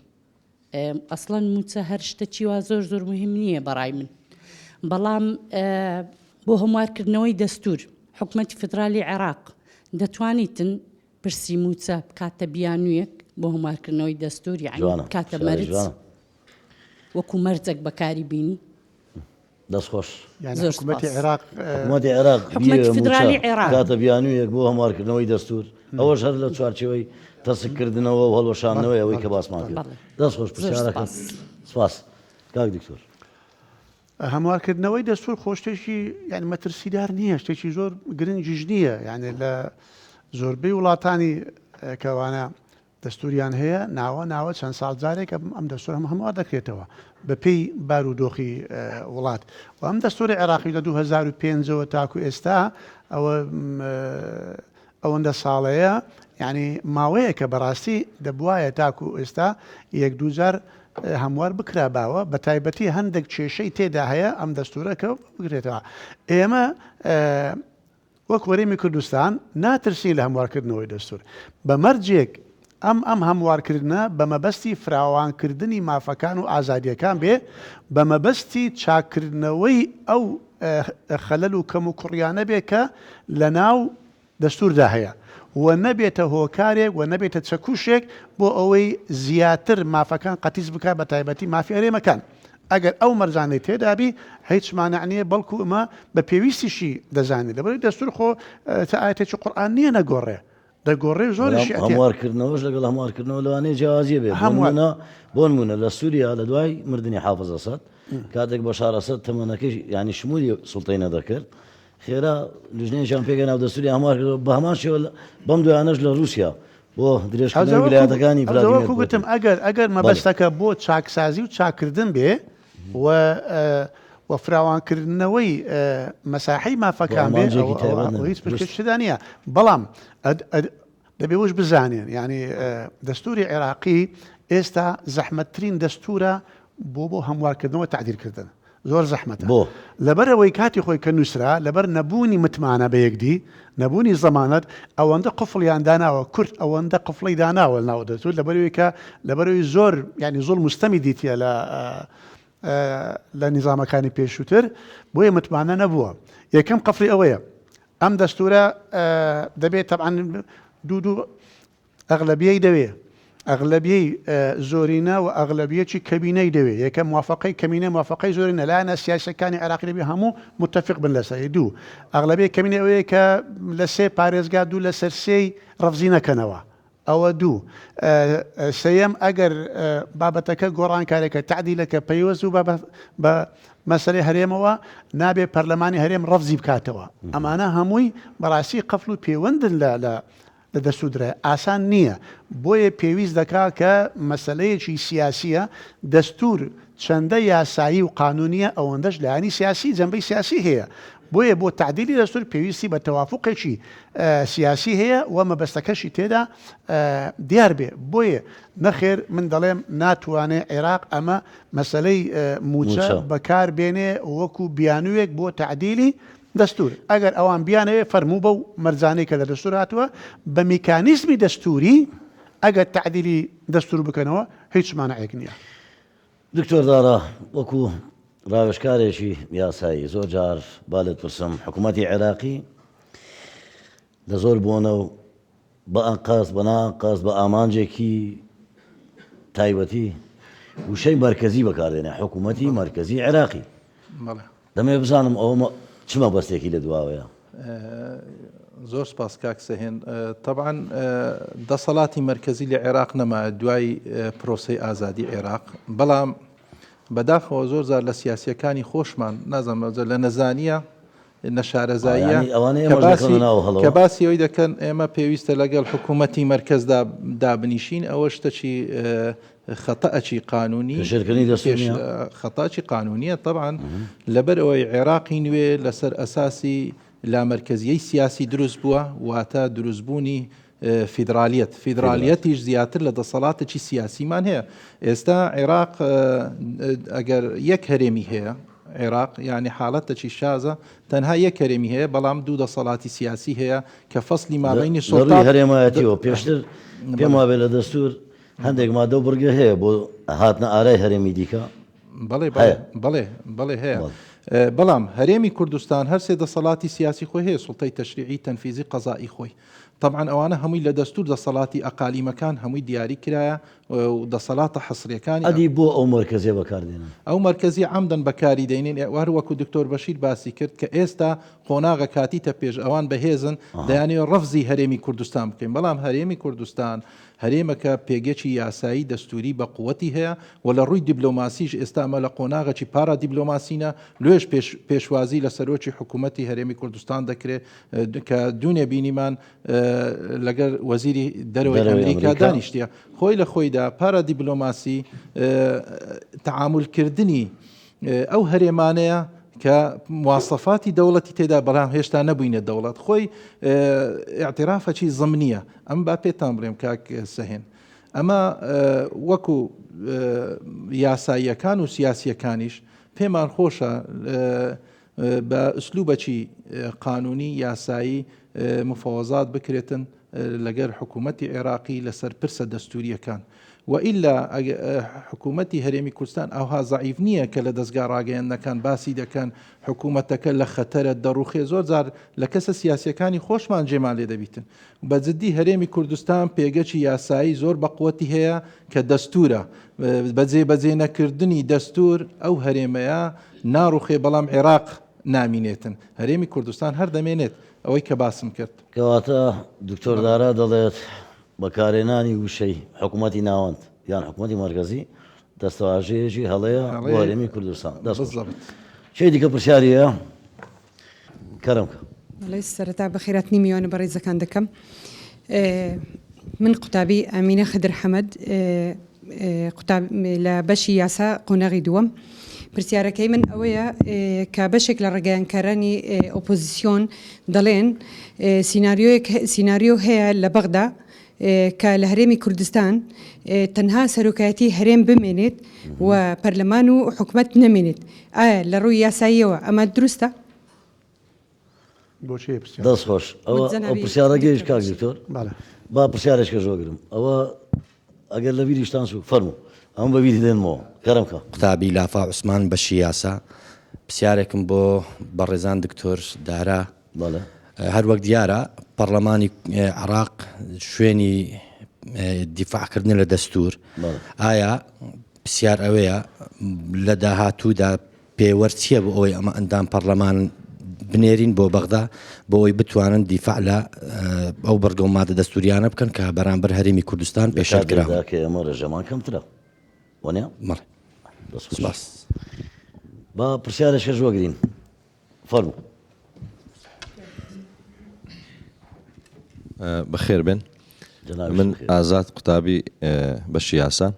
ئەسڵەن موچە هەر شتەکی وا زۆر زۆر مهم نییە بەڕای من بەڵام بۆ هەموارکردنەوەی دەستور حکوومەتی فدرالی عێراق دەتوانیتن پرسی موچە بکاتە بیانوویەک بۆ هەموارکردنەوەی دەستور یعنی کاتە مەرج وەکو مەرجێک بەکاری بینی دەستخۆش حکوومەتی عێراق حکوومەتی فدرالی عێراق کاتە بیانوویەک بۆ هەموارکردنەوەی دەستور ئەوەش هەر لە چوارچەوەی تەسکردنەوە و هەڵوەشاندنەوەی ئەوەی کە باسمان کرد دەستخۆش پرسیارەکە سپاس کاک دکتۆر هەموارکردنەوەی دەستور خۆشتێکی یعنی مەترسیدار نییە، شتێکی زۆر گرنگیش نییە، یعنی لە زۆربەی وڵاتانی کەوانە دەستوریان هەیە ناوە چەند ساڵ جارێک ئەم دەستور هەموار دەکرێتەوە بەپێی بارودۆخی وڵات و ئەم دەستوری عێراقی لە 2005ەوە تاکو ئێستا ئەوەندە ساڵەیە یعنی ماوەیە کە بەڕاستی دەبواە تاکو ئێستا یەک دووجار هەموار بکراباوە بە تایبەتی هەندێک کێشەی تێدا هەیە ئەم دەستورەکە بگرێتەوە. ئێمە وەک وەرێمی کوردستان ناترسین لە هەموارکردنەوەی دەستور بە مەرجێک ئەم هەموارکردنە بە مەبەستی فراوانکردنی مافەکان و ئازادیەکان بێ بە مەبەستی چاکردنەوەی ئەو خەلەل و کەم و کوڕیانە بێ کە لە ناو دەستوردا هەیە و نەبێتە هۆکارێک و نەبێتە چەکوشێک بۆ ئەوەی زیاتر مافەکان قەتیز بکات بە تایبەتی مافی هەرێمەکان. ئەگەر ئەو مەرجانەی تێدابی هیچ مانعنیە بەڵکو ئەمە بە پێویستیشی دەزانێت لەبەرەوەی دەستور خۆ تا ئاەتێکی قورئان نییە نەگۆڕێ دەگۆڕێ زۆرشی هەموارکردنەوەش لەگەڵ هەموارکردنەوە لەوانەیە جیازیە بێت بۆ نمونە لە سووریا لە دوای مردنی حافظ ئەسەد کاتێک بەشار ئەسەد تەمەنەکەی ینی شمولی سوڵتەی نەدەکرد خێرا لیژنەیەکیان پێگە ناو دەستوری هەموارکردەوە بە هەمان شێوە بەم دوایانەش لە رووسیا بۆ درێژکردنەوەی ویلایەتەکانی ڤلادیمیر گوتم ئەگەر مەبەستەکە بۆ چاکسازی و چاکردن بێ و فراوانکردنەوەی مەساحەی مافەکان بێ هیچ پرکشتدا نییە. بەڵام دەبێ وش بزانێن ینی دەستوری عێراقی ئێستا زەحمەتترین دەستورە بۆ هەموارکردنەوە تعدیلکردن زۆر زەحمەتە لەبەرەوەی کاتی خۆی کە نووسرا لەبەر نەبوونی متمانە بە یەکدی نەبوونی زەمانەت ئەوەندە قفڵیان داناوە کورت ئەوەندە قفڵی داناوە ناو دەستور لەبەرەوەی زۆر ینی زۆر مستەمی دیتە لە نظامەکانی پێشووتر بۆیە متمانە نەبووە. یەکەم قفڵی ئەوەیە ئەم دەستورە دەبێت تەبعاً دوو ئەغلەبیەی دەوێ ئەغلەبیەی زۆرینە و ئەغلەبیەکی کەبینەی دەوێت یەکەم موافقەی کەمینە موافقەی زۆرینە لایەنە سیاسەکانی عێراقی دەبێت هەموو متفق بن لەسەر دوو ئەغلەبیەی کەمینە ئەوەیە کە لە سێ پارێزگا دوو لە سەر سێی ڕەفزی نەکەنەوە ئەوە دوو سەیەم ئەگەر بابەتەکە گۆڕانکارێکە تعدیلەکە پەیوەست و بە مەسەلەی هەرێمەوە نابێ پەرلەمانی هەرێم ڕەفزی بکاتەوە ئەمانە هەمووی بەڕاستی قەفڵ و پەیوەندن لە دەستوردرە ئاسان نییە بۆیە پێویست دەکات کە مەسەلەیەکی سیاسیە دەستور چەندە یاسایی و قانونیە ئەوەندەش لایەنی سیاسی جەنبەی سیاسی هەیە بۆیە بۆ تعدیلی دەستور پێویستی بە تەوافقێکی سیاسی هەیە و مەبەستەکەشی تێدا دیار بێ بۆیە نەخێر من دەڵێم ناتوانێت عێراق ئەمە مەسەلەی موچە بەکار بێنێ وەکو بیانوویەک بۆ تعدیلی دەستور ئەگەر ئەوان بیانەوێ فەرموو بەو مەرجانەی کە لە دەستور هاتووە بە میکانیزمی دەستوری ئەگەر تعدیلی دەستور بکەنەوە هیچ مانعێک نییە. دکتۆر دارا وەکو ڕاوێژکارێکی یاسایی زۆر جار بالت پرسم حکوومەتی عێراقی لە زۆر بوونە و بە ئەنقاس بە ناقاس بە ئامانجێکی تایبەتی وشەی مەرکەزی بەکاردێنێ حکوومەتی مەرکەزی عێراقی دەمێ بزانم ئەوە چ مەبەستێکی لە دواوەیە. زۆر سپاس کاک سەهێن طبعاً دەسەڵاتی مەرکەزی لە عێراق نەما دوای پرۆسەی ئازادی عێراق بەڵام بەداخەوە زۆر زار لە سیاسیەکانی خۆشمان نازانم لە نەزانیە نەشارەزاییە کە باسی ئەوی دەکەن ئێمە پێویستە لەگەڵ حکوومەتی مەرکەزدا دابنیشین ئەوە شتەکی خەتەئەکی قانونی خەتاکی قانونیە طبعاً لەبەر ئەوەی عێراقی نوێ لەسەر ئەساسی لامەرکەزیەی سیاسی دروست بووە واتە دروستبوونی فیدرالیەتیش زیاتر لە دەسەڵاتێکی سیاسیمان هەیە. ئێستا عێراق ئەگەر یەک هەرێمی هەیە عێراق یعنی حاڵەتێکی شازە تەنها یەک هەرێمی هەیە بەڵام دوو دەسەڵاتی سیاسی هەیە کە فەسلی مابەینی سوڵتان هەرێمایەتیەوە پێشتر پێم وابێ لە دەستور هەندێک مادە و بڕگە هەیە بۆ هاتنە ئارای هەرێمی دیکە بەڵێ هەیە بەڵام هەرێمی کوردستان هەر سێ دەسەڵاتی سیاسی خۆی هەیە سوڵتەی تەشریعی تەنفیزی قەزایی خۆی طبعا ئەوانە هەمووی لە دەستور دەسەڵاتی ئەقالیمەکان هەمووی دیاری کرایە و دەسەڵاتە حەسریەکانی ئەدی بۆ ئەو مرکزیە بەکاردێنن ئەو مرکزی عەمدەن بەکاری دەینێن وەکو دکتۆر بەشیر باسی کرد کە ئێستا قۆناغە کاتیتە پێش ئەوان بەهێزن دەیانێ ڕەفزی هەرێمی کوردستان بکەین بەڵام هەرێمی کوردستان هەرێمەکە پێگەکی یاسایی دەستوری بە قووەتی هەیە و لە ڕووی دیبلۆماسیش ئێستامە لە قۆناغەکی پارا دیبلۆماسینە لێش پێشوازی لە سەرۆکی حکوومەتی هەرێمی کوردستان دەکرێت کە دوونێ بینیمان لەگەر وەزیری دەرەوەی ئەمریکا دانیشتە خۆی لە خۆیدا پارا دیبلۆماسی تەعاملکردنی ئەو هەرێمانەیە کە مواسەفاتی دەوڵەتی تێدا بەڵام هێشتا نەبووینە دەوڵەت خۆی ئاعترافەکی زمنیە ئەم با پێتان بڵێم کاک سەهێن ئەمە وەکو یاساییەکان و سیاسیەکانیش پێمان خۆشە بە ئوسلوبەکی قانونی یاسایی مفاوەزات بکرێتن لەگەر حکوومەتی عێراقی لەسەر پرسە دەستوریەکان وئیلا حکوومەتی هەرێمی کوردستان ئەوها زەعیف نییە کە لە دەستگا ڕاگەیاندنەکان باسی دەکەن حکوومەتەکە لە خەتەرە دەڕوخێ زۆر جار لە کەسە سیاسیەکانی خۆشمان جێمان لێ دەبیتن بەجددی هەرێمی کوردستان پێگەکی یاسایی زۆر بەقوەتی هەیە کە دەستورە بەجێ نەکردنی دەستور ئەو هەرێمەیە ناڕوخێ بەڵام عێراق نامینێتن هەرێمی کوردستان هەر دەمێنێت ئەوەی کە باسم کرد کەواتە دکتۆر دارا دەڵێت بەکارێنانی وشەی حکوومەتی ناوەند یان حکوومەتی مرکزی دەستەواژەیەکی هەڵەیە بۆ هەرێمی کوردستان شەی دیکە پرسیاریە کەرەمکە بەڵێ سەرەتا بەخێراتنی میوانە بەڕێزەکان دەکەم من قوتابی ئەمینە خدر حەمەد لە بەشی یاسا قۆناغی دووەم پرسیارەکەی من ئەوەیە کە بەشێک لە ڕێگەیانکارانی ئۆپۆزیسیۆن دەڵێن سیناریۆ هەیە لە بەغدا کە لە هەرێمی کوردستان تەنها سەرۆکایەتی هەرێم بمێنێت و پەرلەمان و حکوومەت نەمێنێت ئایا لە ڕووی یاساییەوە ئەمە دروستە؟ بۆچی دەست خۆش ئەو پرسیارەکەیش کاک دکتۆر با پرسیارێکە ژۆگرم ئەوە ئەگەر لە بیریشتان سو فەرموو ئەم بە بیری دێنمەوە کەرەمکە قوتابی لافا عوسمان بەشی یاسا پرسیارێکم بۆ بەڕێزان دکتۆر دارا هەر وەک دیارە پەرلەمانی عێراق شوێنی دیفاعکردن لە دەستور ئایا پرسیار ئەوەیە لە داهاتوودا پێوەرچیە بۆ ئەوەی ئەمە ئەندام پەرلەمان بنێرین بۆ بەغدا بۆ ئەوی بتوانن دیفاع لە ئەو بەرگە و مادە دەستوریانە بکەن کە بەرامبەر هەرێمی کوردستان پێشەرکراوە ئەمە ڕێژەمان کەمترە وانە سپاس با پرسیارێکە ژۆگرین فەرموو بەخێر بن من ئازاد قوتابی بەشی یاسا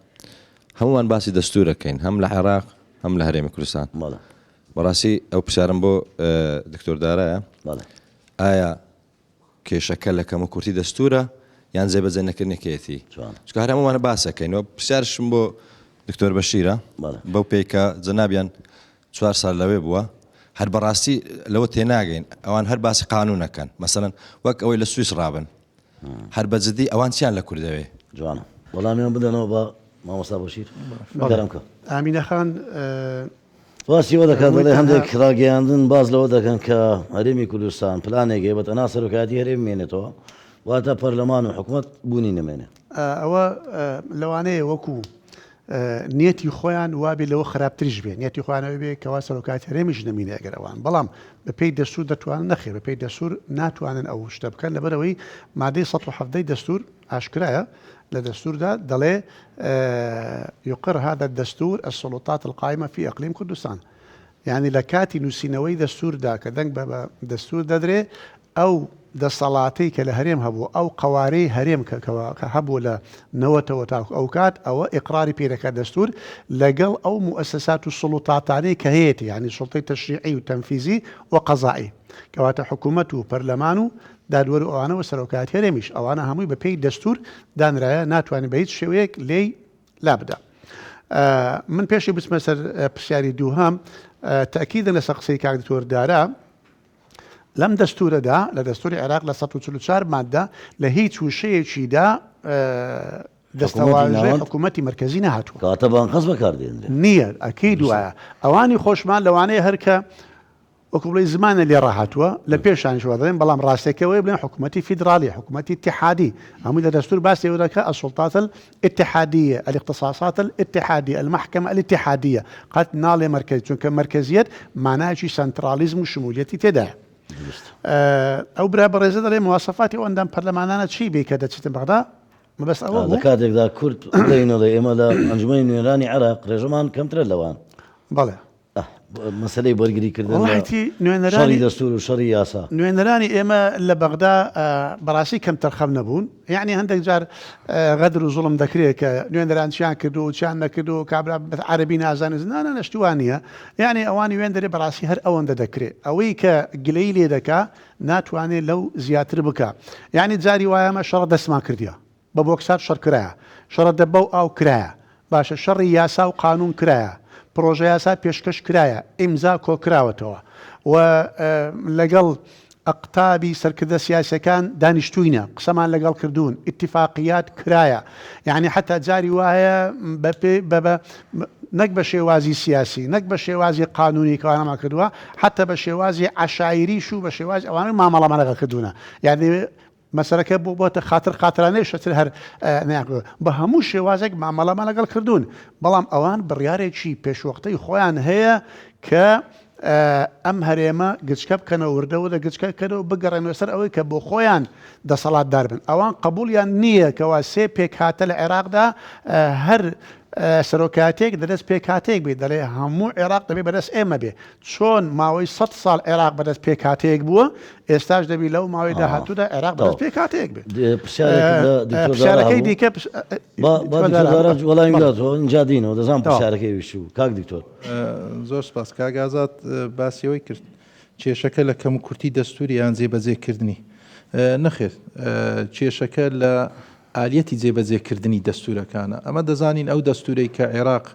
هەمومان باسی دەستورەکەین هەم لە عێراق هەم لە هەرێمی کوردستان بەڕاستی ئەو پرسیارم بۆ دکتۆر دارایە ئایا کێشەکە لە کەمە کورتی دەستورە یان جێبەجێ نەکردنێکێتی چکە هەر هەمومانە باسەکەینەوە پرسیارشم بۆ دکتۆر بەشیرە بەو پێیکە جەنابیان 4 ساڵ لەوێ بووە هەر بەڕاستی لەوە تێناگەین ئەوان هەر باسی قانونەکەن مەسەڵەن وەک ئەوەی لە سویس ڕابن هەر بەجددی ئەوان چیان لە کوردەوێ جوانە وەڵامیان بدەنەوە بە مامۆستا بەشیر کەرەمکە ئامینە خان واسیەوە دەکات دەڵێ هەندێک ڕاگەیاندن باز لەوە دەکەن کە هەرێمی کوردستان پلانێکی بە تەنها سەرۆکایەتی هەرێم مێنێتەوە واتە پەرلەمان و حکوومەت بوونی نەمێنێت ئەوە لەوانەیە وەکو نیەتی خۆیان وابێ لەوە خراپتریش بێ نیەتی خۆیانەوە بێ کەوا سەرۆکاتی هەرێمیش نەمینە ئەگەر ئەوان بەڵام بە پێی دەستور دەتوانن نەخێر بە پێی دەستور ناتوانن ئەو شتە بکەن لەبەرەوەی مادەی 170 دەستور ئاشکرایە لە دەستوردا دەڵێ يقر هذا الدستور السلطات القائمة في إقليم كردستان يعني لكاتي نسينوي دستور دا كدنك بابا دستور دادري أو دەسەڵاتی کە لە هەرێم هەبوو ئەو قوارەی هەرێم کە هەبوو لە نەوەتەوە تاکو ئەو کات ئەوە ئیقراری پێدەکات دەستور لەگەڵ ئەو مؤسسات و سڵوتاتانەی کە هەیەی ینی سڵتەی تەشریعی و تەنفیزی و قەزایی کەواتە حکوومەت و پەرلەمان و دادوەر و ئەوانەوە سەرۆکاتی هەرێمیش ئەوانە هەمووی بە پێی دەستور دانرایە ناتوانێت بە هیچ شێوەیەک لێی لابدا. من پێشی بچمە سەر پرسیاری دووهەم تەکیدن لەسەر قسەی کاک دکتۆر دارا لەم دەستورەدا لە دەستوری عێراق لە 144 مادە لە هیچ وشەیەکیدا دەستەواژەی حکوومەتی مرکزی نەهاتووە کاتە بانقەس بەکاردێنرێت نییە ئەکەی دوایە ئەوانی خۆشمان لەوانەیە هەرکە وكبلي زمان اللي راحتوا لبيش عن شو هذين بلام راسك ويبلين حكومتي فيدرالية حكومتي اتحادي هم إذا دستور بس يقولك السلطات الاتحادية الاختصاصات الاتحادية المحكمة الاتحادية قد نالي مركزية چونك مركزية معناها شيء سنتراليزم وشموليتي تدع أو برا برزة لي مواصفاتي وعندهم برلمانات شيء بكذا تشتم بغداد ما بس أول ذكرت ذا كرت لينو ذا إملا أنجمين نيراني عراق رجمان كم ترلوان بلى مسألة برجري كردن والله تي نوينراني شري دستور وشري ياسا نوينراني إما لبغداد براسي كم ترخم نبون يعني عندك جار غدر وظلم ذكريك نوينران شان كدو شان كدو كابلا عربي نازان لا نشتوانية يعني أواني ويندري براسي هر أوان ذكري أويك قليلي ذكا ناتواني لو زياتر بكا يعني جاري وياما شر دسما كرديا ببوكسات شر كرايا شر دبو أو كرايا باشا شر ياسا وقانون كرايا پرۆژە یاسا پێشکەش کرایە ئیمزا کۆکراوەتەوە و لەگەڵ ئەقتابی سەرکردە سیاسەکان دانیشتوینە قسەمان لەگەڵ کردوون ئیتیفاقیات کرایە یعنی حتا جاری وایە نەک بە شێوازی سیاسی نەک بە شێوازی قانونی کەوانەما کردووە حتا بە شێوازی عشایریش و بە شێواز ئەوانە مامەڵەمانەکە کردوونە یعنی مەسەرەکە بۆتە خاترانەی شتر هەر بە هەموو شێوازێک مامەڵەمان لەگەڵ کردوون بەڵام ئەوان بڕیارێکی پێشوەختەی خۆیان هەیە کە ئەم هەرێمە گچکە بکەنەوە وردەوە دە گچکە بکەنەوە بگەڕێنەوە سەر ئەوەی کە بۆ خۆیان دەسەڵاتدار بن ئەوان قبولیان نییە کەوا سێ پێک هاتە لە عێراقدا هەر سەرۆکاتێک دەدەست پێکاتێک بێت دەڵێ هەموو عێراق دەبێت بەدەست ئێمە بێ چۆن ماوەی 100 ساڵ عێراق بەدەست پێکاتێک بووە ئێستاش دەبی لەو ماوەی داهاتوودا عێراق بەدەست پێکاتێک بێت پرسیارەکەی دیکە وەڵامی اینجا دینەوە دەزانم پرسیارەکەی ویش و کاک دکتۆر زۆر سپاس کاگازات باسیەوەی کرد کێشەکە لە کەم و کورتی دەستوری یان جێبەجێکردنی نەخێت کێشەکە لە ئالەتی جێبەجێکردنی دەستورەکانە ئەمە دەزانین ئەو دەستورەی کە عێراق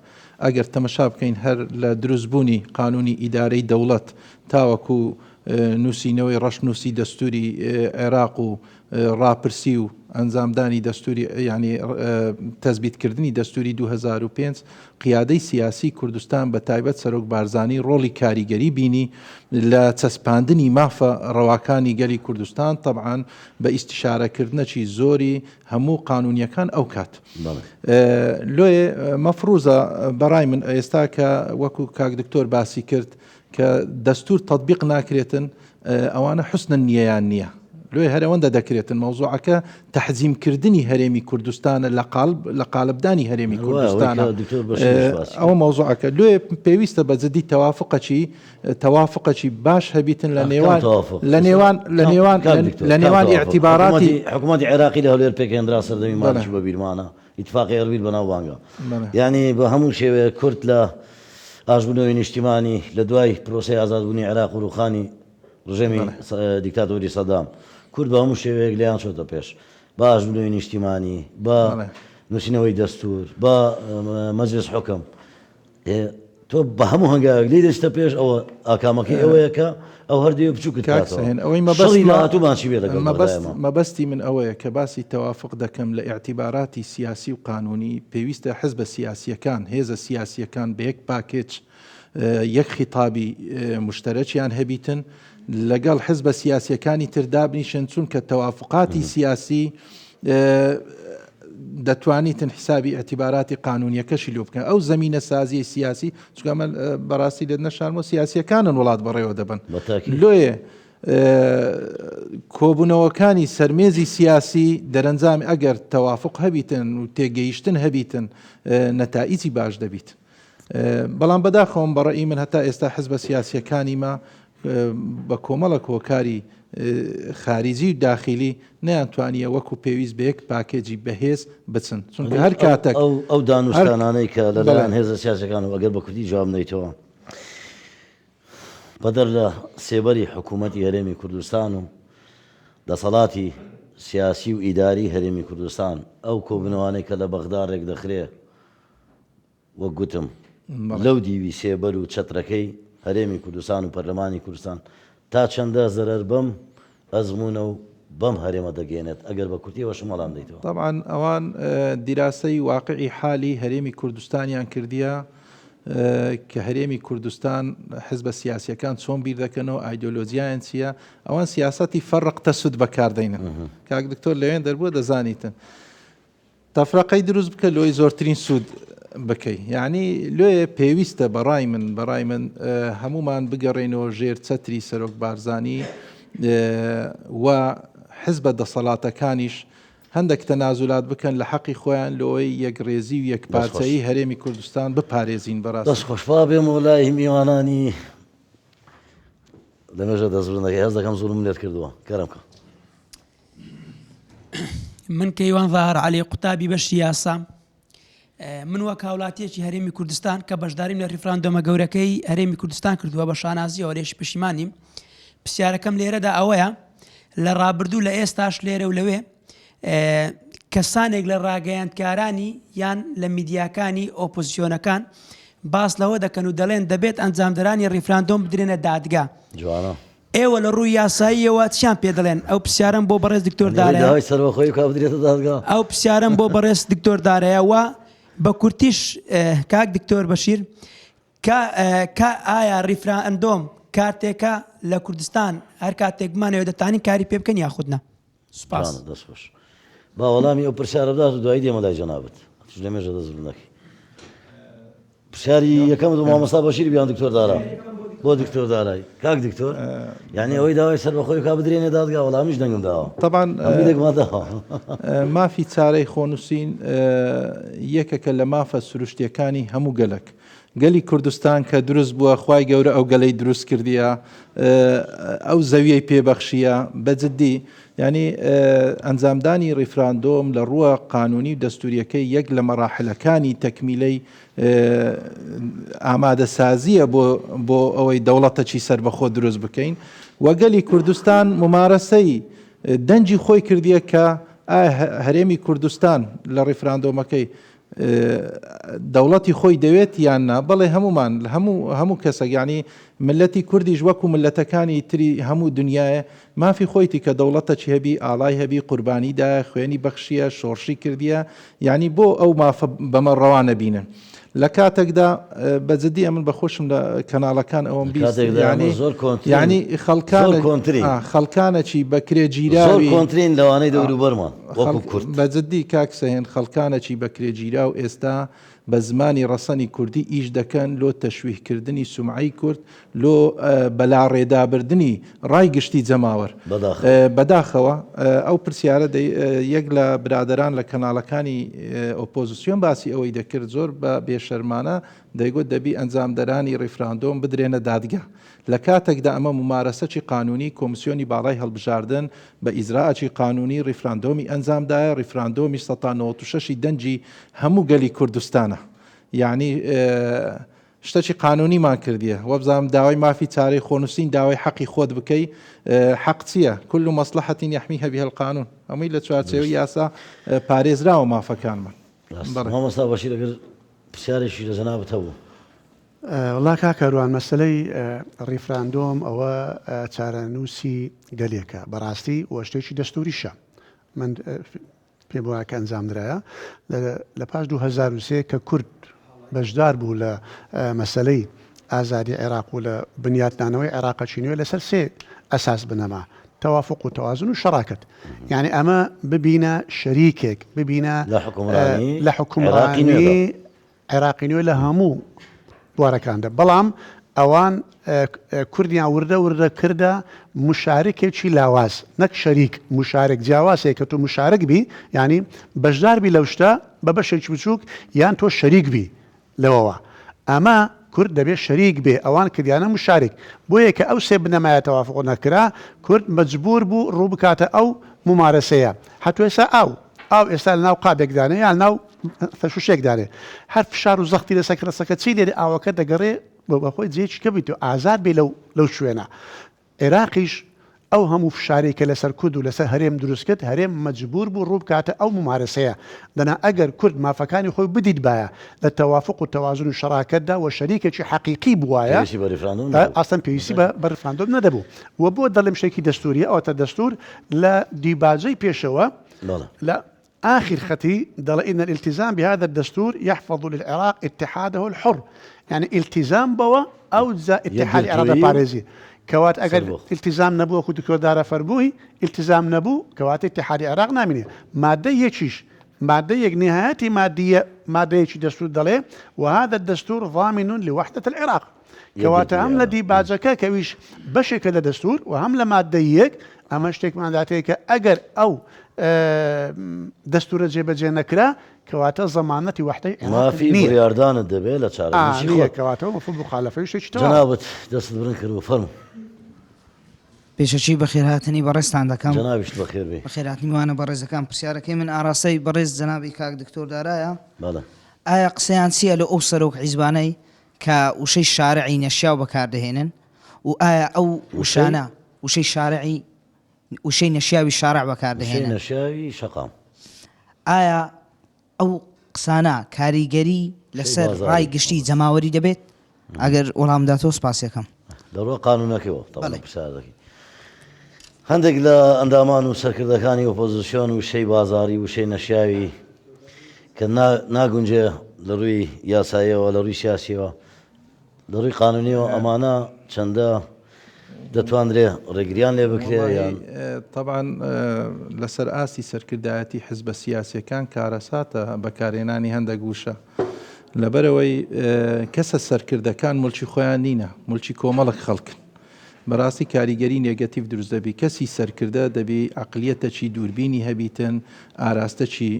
ئەگەر تەمەشا بکەین هەر لە دروستبوونی قانونی ئیدارەی دەوڵەت تاوەکو نووسینەوەی ڕەشنووسی دەستوری عێراق و ڕاپرسی و ئەنجامدانی دەستوری ینی تەزبیتکردنی دەستوری 2005 قیادەی سیاسی کوردستان بە تایبەت سەرۆک بارزانی ڕۆڵی کاریگەری بینی لە چەسپاندنی مافە ڕەواکانی گەلی کوردستان طبعاً بە ئیستیشارەکردنەکی زۆری هەموو قانونیەکان ئەو کات لۆیە مەفروزە بەڕای من ئێستا کە وەکو کاک دکتۆر باسی کرد کە دەستور تەطبیق ناکرێتن ئەوانە حوسنە نیەیان نییە لۆی هەرەوەندە دەکرێتن مەوزوعەکە تەحزیمکردنی هەرێمی کوردستانە لە قالبدانی هەرێمی کوردستانە ئەوە مەوزوعەکە لێ پێویستە بە جدی تەوافقەکی باش هەبیتن لە نێوان ئیعتیباراتی حکوومەتی عێراقی لە هەولێر پێکهێنرا سەردەمی ماڵی بە بیرمانە ئیتفاقی ئەربیل بەناو بانگە یعنی بە هەموو شێوەیە کورد لە ئاشبوونەوەی نیشتیمانی لە دوای پرۆسەی ئازادبوونی عێراق و ڕوخانی ڕژێمی دیکتاتۆری سەدام کورد بە هەموو شێوەیەک لیان چۆتە پێش بە ئاشبوونەوەی نیشتیمانی بە نووسینەوەی دەستور بە مەجلس حوکم تۆ بە هەموو هەنگاوێک لی دەستە پێش ئەوە ئاکامەکەی ئەوەیە کە ئەو هەردوو بچووکت مەبەستی من ئەوەیە کە باسی تەوافق دەکەم لە ئیعتیباراتی سیاسی و قانونی پێویستە حزبە سیاسیەکان هێزە سیاسیەکان بە یەک پاکێج یەک خیتابی مشتەرەکیان هەبیتن لەگەڵ حزبە سیاسیەکانی تردا بنیشن چونکە تەوافقاتی سیاسی دەتوانیتن حسابی ئەتیباراتی قانونیەکەشی لۆ بکەن ئەو زەمینە سازی سیاسی چکەمە بەڕاستی لێت نەشارمە سیاسیەکانن وڵات بەڕێوە دەبن لۆیە کۆبوونەوەکانی سەرمێزی سیاسی دەرەنجامی ئەگەر تەوافق هەبیتن و تێگەیشتن هەبیتن نەتائیجی باش دەبیت بەڵام بەداخەوم بەڕێی من هەتا ئێستا حزبە سیاسیەکانی ما بە کۆمەڵە کۆکاری خارجی و داخلی نەیانتوانیە وەکو پێویست بە یەک پاکێجی بەهێز بچن چونکە هەر کاتێک ئەو دانوستانانەی کە لەلایەن هێزە سیاسەکان و ئەگەر بە کوردی جواب نەیتەوە بەدەر لە سێبەری حکوومەتی هەرێمی کوردستان و دەسەڵاتی سیاسی و ئیداری هەرێمی کوردستان ئەو کۆبنەوانەی کە لە بەغداد ڕێک دەخرێ وەک گوتم لەو دیوی سێبەر و چەترەکەی هەرێمی کوردستان و پەرلەمانی کوردستان تا چەندە زەرەر بەم ئەزمونە و بەم هەرێمە دەگەێنێت ئەگەر بە کورتیەوە شمەڵام دەیتەوە طبعاً ئەوان دیراسەی واقعی حالی هەرێمی کوردستانیان کردیە کە هەرێمی کوردستان حزب سیاسیەکان چۆن بیر دەکەنەوە ئایدۆلۆژیایان چییە ئەوان سیاسەتی فەرق تەسود بەکاردەینن کاک دکتۆر لەوێن دەربووە دەزانیتن تەفرەقەی دروست بکە لۆی زۆرترین سوود بکەی یعنی لێ پێویستە بەڕای من هەمومان بگەڕێنەوە ژێر چەتری سەرۆک بارزانی و حزبە دەسەڵاتەکانیش هەندێک تەنازولات بکەن لە حەقی خۆیان لەوەی یەک ڕێزی و یەک پارچەیی هەرێمی کوردستان بپارێزین بەڕاستی دەست خۆشپا بێم وەلای میوانانی لەمێژە دەزبردنەکەی هەز دەکەم زوڵم لێت کردووە کەرم کە من کەیوان ظاهر عەلی قوتابی بەشی یاسا من وەک هاوڵاتیەکی هەرێمی کوردستان کە بەشداریم لە ڕیفراندۆمە گەورەکەی هەرێمی کوردستان کردووە بە شانازیەوە لێش پشیمانیم پرسیارەکەم لێرەدا ئەوەیە لە ڕابردوو لە ئێستاش لێرە و لەوێ کەسانێک لە ڕاگەیاندکارانی یان لە میدیاکانی ئۆپۆزیسیۆنەکان باس لەوە دەکەن و دەڵێن دەبێت ئەنجامدەرانی ڕیفراندۆم بدرێنە دادگا ئێوە لە ڕووی یاساییەوە چیان پێ دەڵێن ئەو پرسیارم بۆ بەڕێز دکتۆر دارەیە ئەو پرسیارم بۆ بەڕێز دکتۆر دارەیە و بە کورتیش کاک دکتۆر بەشیر ئایا ڕیفراندۆم کارتێکە لە کوردستان هەر کاتێک بمانەوە دەتوانین کاری پێ بکەن یاخودنا سوپاس با وەڵامی ئەو پرسیارە بدات و دوایی دێمە لای جەنابەت لەمێژە دەزبردنەکەی پرسیاری یەکەم و مامۆستا بەشیر بیان دکتۆر دارا بۆ دکتۆر دارایی کاک دکتۆر یعنی ئەوەی داوای سەربەخۆی کا بدرێنێ دادگا وەڵامیش دەنگم داوە طبعا مافی چارەی خۆنووسین یەکێکە لە مافە سروشتیەکانی هەموو گەلک گەلی کوردستان کە دروست بووە خوای گەورە ئەو گەلەی دروست کردیە ئەو زەویەی پێبەخشیە بەجددی ینی ئەنجامدانی ڕیفراندۆم لە ڕووە قانونی و دەستوریەکەی یەک لە مەراحلەکانی تەکمیلەی ئامادەسازیە بۆ ئەوەی دەوڵەتەکی سەربەخۆ دروست بکەین وەگەلی کوردستان ممارەسەی دەنجی خۆی کردیە کە هەرێمی کوردستان لە ڕیفراندۆمەکەی دەوڵەتی خۆی دەوێت یاننا بەڵێ هەمومان هەموو کەسە ینی ملەتی کوردیش وەکو ملەتەکانی تری هەموو دنیاە مافی خۆیتی کە دەوڵەتەکی هەبی ئاڵای هەبی قوربانیدا خوێنی بەخشیە شۆڕشی کردیە ینی بۆ ئەو مافە بەمەڕەوانە بینن لە کاتێکدا بەجددی ئەمن بەخۆشم لە کەناڵەکان ئەوم بیست ینی خەڵکانەکی بەکرێگیراوی کۆنترین لەوانەی دەوروبەرمان بەجددی کاکسەهێن خەڵکانەکی بەکرێگیرا و ئێستا بە زمانی ڕەسەنی کوردی ئیش دەکەن لۆ تەشویحکردنی سومعی کورد لۆ بەلاڕێدابردننی ڕای گشتی جەماوەر بەداخەوە ئەو پرسیارە یەک لە برادران لە کەناڵەکانی ئۆپۆزیسیۆن باسی ئەوەی دەکرد زۆر بە بێشەرمانە دەیگوت دەبی ئەنجامدەرانی ڕیفراندۆم بدرێنە دادگا لە کاتێکدا ئەمە ممارەسەی قانونی کۆمسیۆنی باڵای هەڵبژاردن بە ئیزراعی قانونی ڕیفراندۆمی ئەنجامدایە ڕیفراندۆمی 1996 دەنجی هەموو گەلی کوردستانە یعنی شتێکی قانونیمان کردیە وەبزانم داوای مافی چارەی خۆنووسین داوای حەقی خۆت بکەی حەق چییە كل مصلحة يحميها بها القانون ئەمەی لە چوارچێوەی یاسا پارێزراوە مافەکانمان مامۆستا بەشیر ئەگەر پرسیارێکی لە جەنابەت هەبوو وڵا کاکەروان مەسلەی ڕیفراندۆم ئەوە چارەنووسی گەلێکە بەڕاستی و شتێکی دەستوریشە من پێم وایە کە ئەنجامدرایە لە پاش 2003 کە کورد بەشدار بوو لە مەسلەی ئازادی عێراق و لە بنیاتدانەوەی عێراقەچینەوە لەسەر سێ ئەساس بنەما توافق و توازن و شەراکەت یعنی ئەمە ببینە شەریکێک ببینە لە حکومڕانی عێراقینەوە لە هەموو بوارەکاندا بەڵام ئەوان کوردیان وردە کردە مشارکێکی لاواز نەک شەریک مشارک جیاوازێک کە تۆ مشارک بی ینی بەشدار بی لەو شتە بە بەشێکی بچووک یان تۆ شەریک بی لەوەوە ئەمە کورد دەبێت شەریک بێ ئەوان کردیانە مشارک بۆیە کە ئەو سێ بنەمایە تەوافق نەکرا کورد مەجبور بوو ڕوو بکاتە ئەو ممارەسەیە هەتو ئێستا ئەو ئێستا لە ناو قابێکدانێ یان ناو فەشوشێکدانێ هەر فشار و زەختی لە سەکرەسەکە چی لێرە ئاوەکە دەگەڕێ بەخۆی جێکی کە بیت و ئازاد بێ لەو شوێنە عێراقیش ئەو هەموو فشارێکە لەسەر کورد و لەسەر هەرێم دروستکرد هەرێم مەجبور بوو ڕوو بکاتە ئەو ممارەسەیە دەنا ئەگەر کورد مافەکانی خۆی بدیت باە لە تەوافق و تەوازن و شەراکەتدا و شەریکێکی حەقیقی بووایە ئاستان پێویستی بە ڕیفراندۆم نەدەبوو و بۆ دەڵێم شتێکی دەستوریە ئەوەتە دەستور لە دیباجەی پێشەوە لە آخر ختي دل إن الالتزام بهذا الدستور يحفظ للعراق اتحاده الحر، يعني التزام بوا أو اتحاد العراق باريزي كوات أجر التزام نبوه كدكتور دارا فربوي التزام نبو كوات اتحاد العراق نامني مادة يشيش مادة نهاية مادة يشي دستور دلي، وهذا الدستور ضامن لوحدة العراق كوات هم لدي بازكا كويش بشكل دستور وهم لما ديك أما اشتك مع ذاتك أجر أو دستور جيب جنكرا كواتا ضمانة وحدة ما في برياردان الدبيلة شارع نية كواتا ومفروض مخالفة يشتك جنابت دست برنكر وفرم پێشەچی بەخێرهاتنی بەڕێستان دەکەم. جنابیش بەخێر بێ. بەخێرهاتنی وانە بەڕێزەکان پرسیارەکەی من ئاراستەی بەڕێز جەنابی کاک دکتۆر دارایە. بەڵێ. ئایا قسەیان چییە لە ئەو سەرۆک حیزبانەی کە وشەی شارعی نەشیا و بەکاردەهێنن و ئایا ئەو وشانە وشەی شارعی وشەی نەشیاوی شارع بەکاردەهێنن؟ وشەی نەشیاوی شەقام. ئایا ئەو قسانە کاریگەری لەسەر ڕای گشتی جەماوەری دەبێت؟ ئەگەر وەڵامداتەوە سپاسیەکەم. دەڕۆ قانونەکەەوە تەواو پرسیارەکەی. هەندێک لە ئەندامان و سەرکردەکانی ئۆپۆزیسیۆن و شەی بازاری و شەی نەشیاوی کە ناگونجێ لە ڕووی یاساییەوە لە ڕووی سیاسیەوە لە ڕووی قانونیەوە ئەمانە چەندە دەتوانرێ ڕێگریان لێ بکرێ یان طبعا لەسەر ئاسی سەرکردایەتی حزبە سیاسیەکان کارەساتە بەکارهێنانی هەندێک وشە لەبەرەوەی کەسە سەرکردەکان ملکی خۆیان نینە ملکی کۆمەڵک خەڵکن بەڕاستی کاریگەری نێگەتیڤ دروست دەبی کەسی سەرکردە دەبی عقلیەتەکی دووربینی هەبیتن ئاراستەکی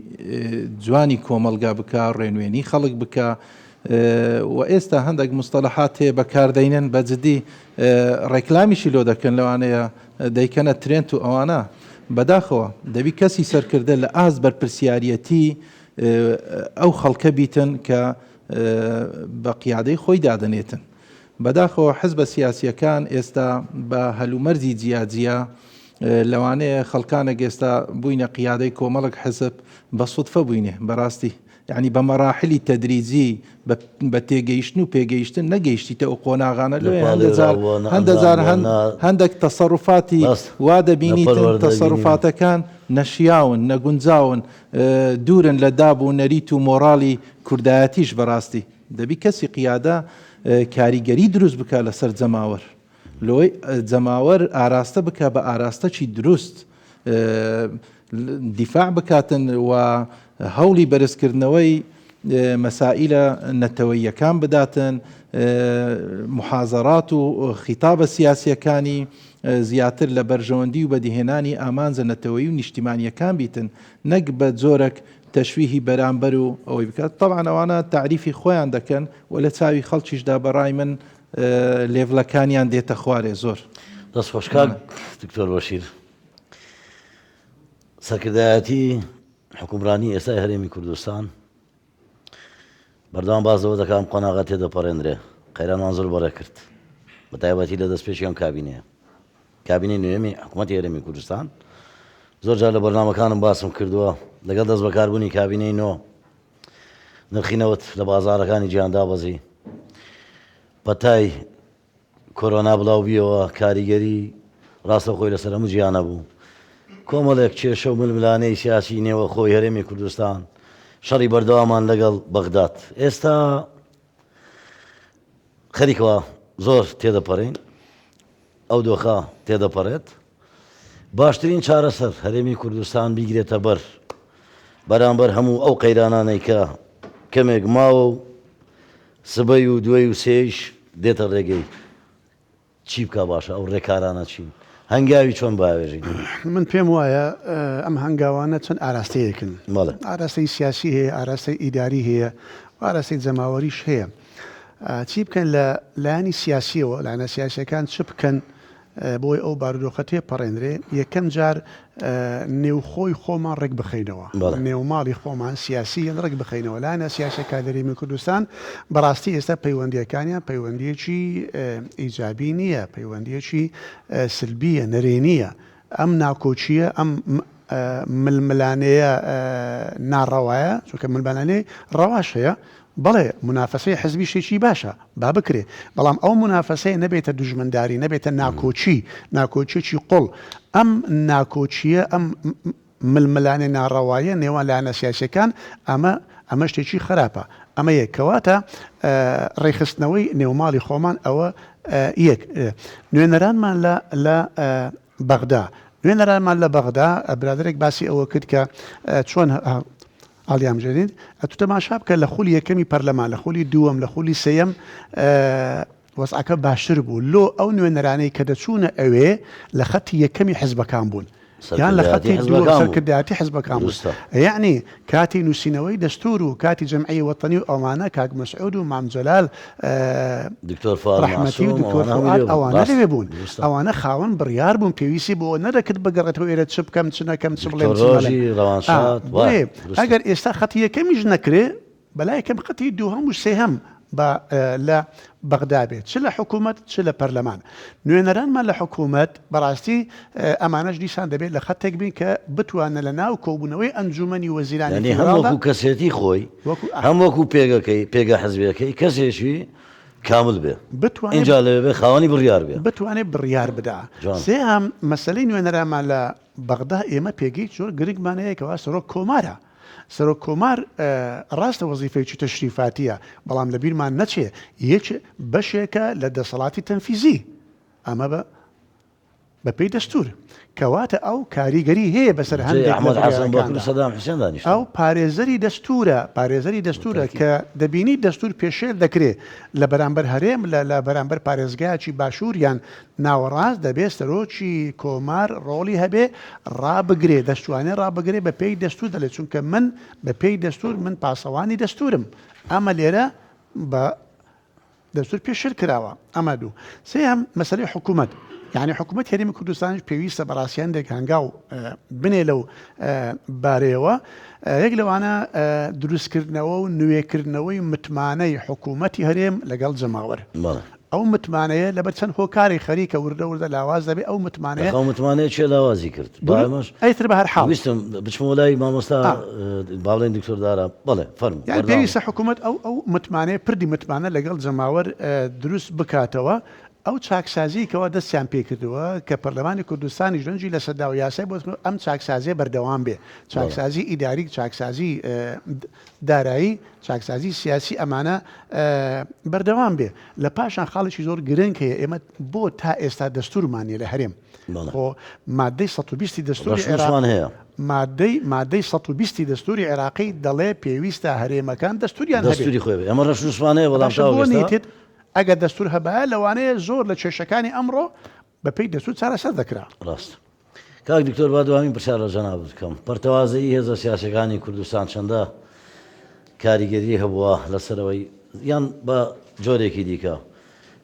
جوانی کۆمەلگا بکە ڕێنوێنی خەڵک بکە و ئێستا هەندێک مستەلەحات هەیە بەکاردەینن بەجددی ڕێکلامیشی لۆ دەکەن لەوانەیە دەیکەنە ترێنت و ئەوانە بەداخەوە دەبی کەسی سەرکردە لە ئاز بەرپرسیارەتی ئەو خەڵکە بیتن کە بە قیادەی خۆی دادنێتن بەداخەوە حزبە سیاسیەکان ئێستا بە هەلومەرزی جیاجیا لەوانەیە خەڵکانێک ئێستا بووینە قیادەی کۆمەڵک حزب بە سوودفە بووینێ بەڕاستی یعنی بە مەراحلی تەدریجی بە تێگەیشتن و پێگەیشتن نەگەیشتیتە ئەو قۆناغانە لێ هەندێک تەسەڕوفاتی وا دەبینیتن تەسەڕوفاتەکان نەشیاون نەگونجاون دوورن لە دابوو نەریت و مۆڕاڵی کوردایەتیش بەڕاستی دەبی کەسی قیادە کاریگەری دروست بکە لەسەر جەماوەر لۆی جەماوەر ئاراستە بکە بە ئاراستەکی دروست دیفاع بکاتن و هەوڵی بەرزکردنەوەی مەسائلە نەتەوەییەکان بداتن محازەرات و خیتابە سیاسیەکانی زیاتر لە بەرژەوەندی و بەدیهێنانی ئامانجە نەتەوەیی و نیشتیمانیەکان بیتن نەک بە جۆرەك تەشویهی بەرامبەر و ئەوەی بکات طبعا ئەوانە تعریفی خۆیان دەکەن و لە چاوی خەڵکیشدا بەڕای من لێڤڵەکانیان دێتە خوارێ زۆر دەست خۆشکاک دکتۆر بەشیر سەرکردایەتی حکومڕانی ئێستای هەرێمی کوردستان بەردەوام بازەوە دەکەم قۆناغا تێدەپەڕێنرێ قەیرانمان زۆر بەڕێ کرد بە تایبەتی لە دەستپێشیان کابینەیە کابینەی نوێمی حکوومەتی هەرێمی کوردستان زۆر جار لە بەرنامەکانم باسم کردووە لەگەڵ دەست بەکاربوونی کابینەی نۆ نرخینەوت لە بازارەکانی جیهاندا بەزی پەتای کۆرۆنا بڵاو بیەوە کاریگەری ڕاستەوخۆی لەسەر هەموو جیهانە بوو کۆمەڵێک کێشە و ململانەی سیاسی نێوە خۆی هەرێمی کوردستان شەڕی بەردەوامان لەگەڵ بەغداد ئێستا خەریکەوە زۆر تێدەپەڕین ئەو دۆخە تێدەپەڕێت باشترین چارەسەر هەرێمی کوردستان بیگرێتە بەر بەرامبەر هەموو ئەو قەیرانانەی کە کەمێک ماوە و سبەی و دوای و سێش دێتە ڕێگەی چی بکە باشە ئەو ڕێکارانە چین هەنگاوی چۆن باوێژین من پێم وایە ئەم هەنگاوانە چەند ئاراستەیەکن ئاراستەی سیاسی هەیە ئاراستەی ئیداری هەیە ئاراستەی جەماوەریش هەیە چی بکەن لە لایانی سیاسیەوە لایەنە سیاسیەکان چ بکەن بۆی ئەو بارودۆخە تێپەڕێنرێ یەکەم جار نێوخۆی خۆمان ڕێک بخەینەوە نێوماڵی خۆمان سیاسی ڕێک بخەینەوە لایەنە سیاسەکە هەرێمی کوردستان بەڕاستی ئێستا پەیوەندیەکانیان پەیوەندیەکی ئیجابی نییە پەیوەندیەکی سلبیە نەرێنیە ئەم ناکۆچیە ئەم ململانەیە ناڕەوایە چونکە ململانەی ڕەواش هەیە بەڵێ منافەسەی حزبی شێکی باشە با بکرێ بەڵام ئەو منافەسەی نەبێتە دوژمنداری نەبێتە ناکۆچی ناکۆچیەکی قوڵ ئەم ناکۆچیە ئەم ململانە ناڕەوایە نێوان لایەنە سیاسیەکان ئەمە شتێکی خراپە ئەمە یەک کەواتە ڕێخستنەوەی نێوماڵی خۆمان ئەوە یەک نوێنەرانمان لە بەغدا نوێنەرانمان لە بەغدا برادرێک باسی ئەوە کرد کە چۆن ئاڵیامژێنیت ئەتو تەماشا بکە لە خولی یەکەمی پەرلەمان لە خولی دووەم لە خولی سێیەم وەزعەکە باشتر بوو لۆ ئەو نوێنەرانەی کە دەچوونە ئەوێ لە خەتی یەکەمی حیزبەکان بوون یان لە خەتی سەرکردایەتی حیزبەکان بوو یعنی کاتی نووسینەوەی دەستور و کاتی جەمعی وەتەنی و ئەوانە کاک مەسعود و مام جەلال دکتۆر فؤاد ڕەحمەتی و دکتۆر فؤاد ئەوانە لەوێ بوون ئەوانە خاوەن بڕیار بوون پێویستی بۆ نەدەکرد بگەڕێتەوە ئێرە چ بکەم چ نەکەم چ بڵێم ئەگەر ئێستا خەتی یەکەمیش نەکرێ بەلای یەکەم خەتی دووهەم و سێهەم لە بەغدا بێت چ لە حکوومەت چ لە پەرلەمان نوێنەرانمان لە حکوومەت بەڕاستی ئەمانەش دیسان دەبێت لە خەتێک بین کە بتوانە لە ناو کۆبوونەوەی ئەنجومەنی وەزیرانی هەموو کەسێتی خۆی هەم وەکو پێگەکەی پێگە حەزبیەکەی کەسێکی کامل بێ اینجا لەوێ خاوەنی بڕیار بێ بتوانێت بڕیار بدا سێهەم مەسەلەی نوێنەرانمان لە بەغدا ئێمە پێگەی زۆر گرنگمانەیەکەوە سەرۆک کۆمارە سەرۆک کۆمار ڕاستە وەزیفەیەکی تەشریفاتیە بەڵام لە بیرمان نەچێ یەک بەشێکە لە دەسەڵاتی تەنفیزی ئەمە بەپێی دەستور کەواتە ئەو کاریگەری هەیە بەسەر هەندێک ئەو پارێزەری دەستورە کە دەبینی دەستور پێشێل دەکرێت لە بەرامبەر هەرێم لە بەرامبەر پارێزگایکی باشووریان ناوەڕاست دەبێت سەرۆکی کۆمار ڕۆڵی هەبێ ڕابگرێ دەستوانێ ڕابگرێ بە پێی دەستور دەڵێت چونکە من بە پێی دەستور من پاسەوانی دەستورم ئەمە لێرە بە دەستور پێشر کراوە ئەمە دوو سێم مەسەلەی حکوومەت یعنی حکوومەت هەرێمی کوردستانیش پێویستە بەڕاستیاندێک هەنگاو بنێ لەو بارەیەوە یەک لەوانە دروستکردنەوە و نوێکردنەوەی متمانەی حکوومەتی هەرێم لەگەڵ جەماوەر ئەو متمانەیە لەبەر چەند هۆکاری خەریکە وردە لاواز دەبێت ئەو متمانەیە چێ لاوازی کرد ئەیتر بە هەر حاڵ ویستم بچمە لای مامۆستا باڵێن دکتۆر دارا بەڵێ فەرموو پێویستە حکوومەت ئەو متمانەیە پردی متمانە لەگەڵ جەماوەر دروست بکاتەوە ئەو چاکسازیکەوە دەستیان پێکردووە کە پەرلەمانی کوردستانی ژەنجی لە سەردا و یاسای بۆ ئەم چاکسازیە بەردەوام بێ چاکسازی ئیداری چاکسازی دارایی چاکسازی سیاسی ئەمانە بەردەوام بێ لە پاشان خاڵێکی زۆر گرنگ هەیە ئێمە بۆ تا ئێستا دەستورمانیە لە هەرێم مادەی 120 دەستوری هەیە مادەی 120 دەستوری عێراقی دەڵێ پێویستە هەرێمەکان دەستوریان دەستوری خۆی ئەمە ڕەشوسمانەیە بەڵام ئەگەر دەستور هەبایە لەوانەیە زۆر لە کێشەکانی ئەمڕۆ بەپێی دەستور چارەسەر دەکرا ڕاست کاک دکتۆر با دوامین پرسیار لە جەناب بکەم پەرتەوازەیی هێزە سیاسەکانی کوردستان چەندە کاریگەری هەبووە لەسەرەوەی یان بە جۆرێکی دیکە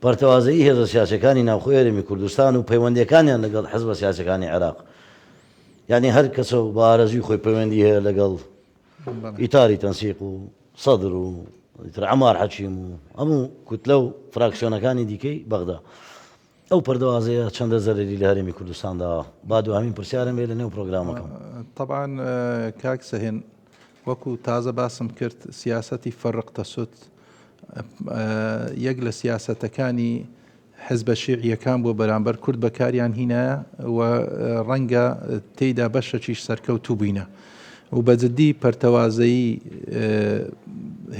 پەرتەوازەیی هێزە سیاسەکانی ناوخۆی هەرێمی کوردستان و پەیوەندیەکانیان لەگەڵ حیزبە سیاسەکانی عێراق یعنی هەر کەسە بە ئارەزوی خۆی پەیوەندی هەیە لەگەڵ ئیتاری تەنسیق و سەدر و عمار حەکیم و هەموو کوتلە و فراکسیۆنەکانی دیکەی بەغدا ئەو پەردەوازەیە چەندە زەرری لە هەرێمی کوردستاندا با دوامین پرسیارم بێ لە نێو پرۆگرامەکەم طبعا کاک سەهێن وەکو تازە باسم کرد سیاسەتی فەرق تەسوت یەک لە سیاسەتەکانی حزبە شیعیەکان بۆ بەرامبەر کورد بەکاریان هینایە و ڕەنگە تێیدا بەشەکیش سەرکەوتوو بووینە و بەجددی پەرتەوازەیی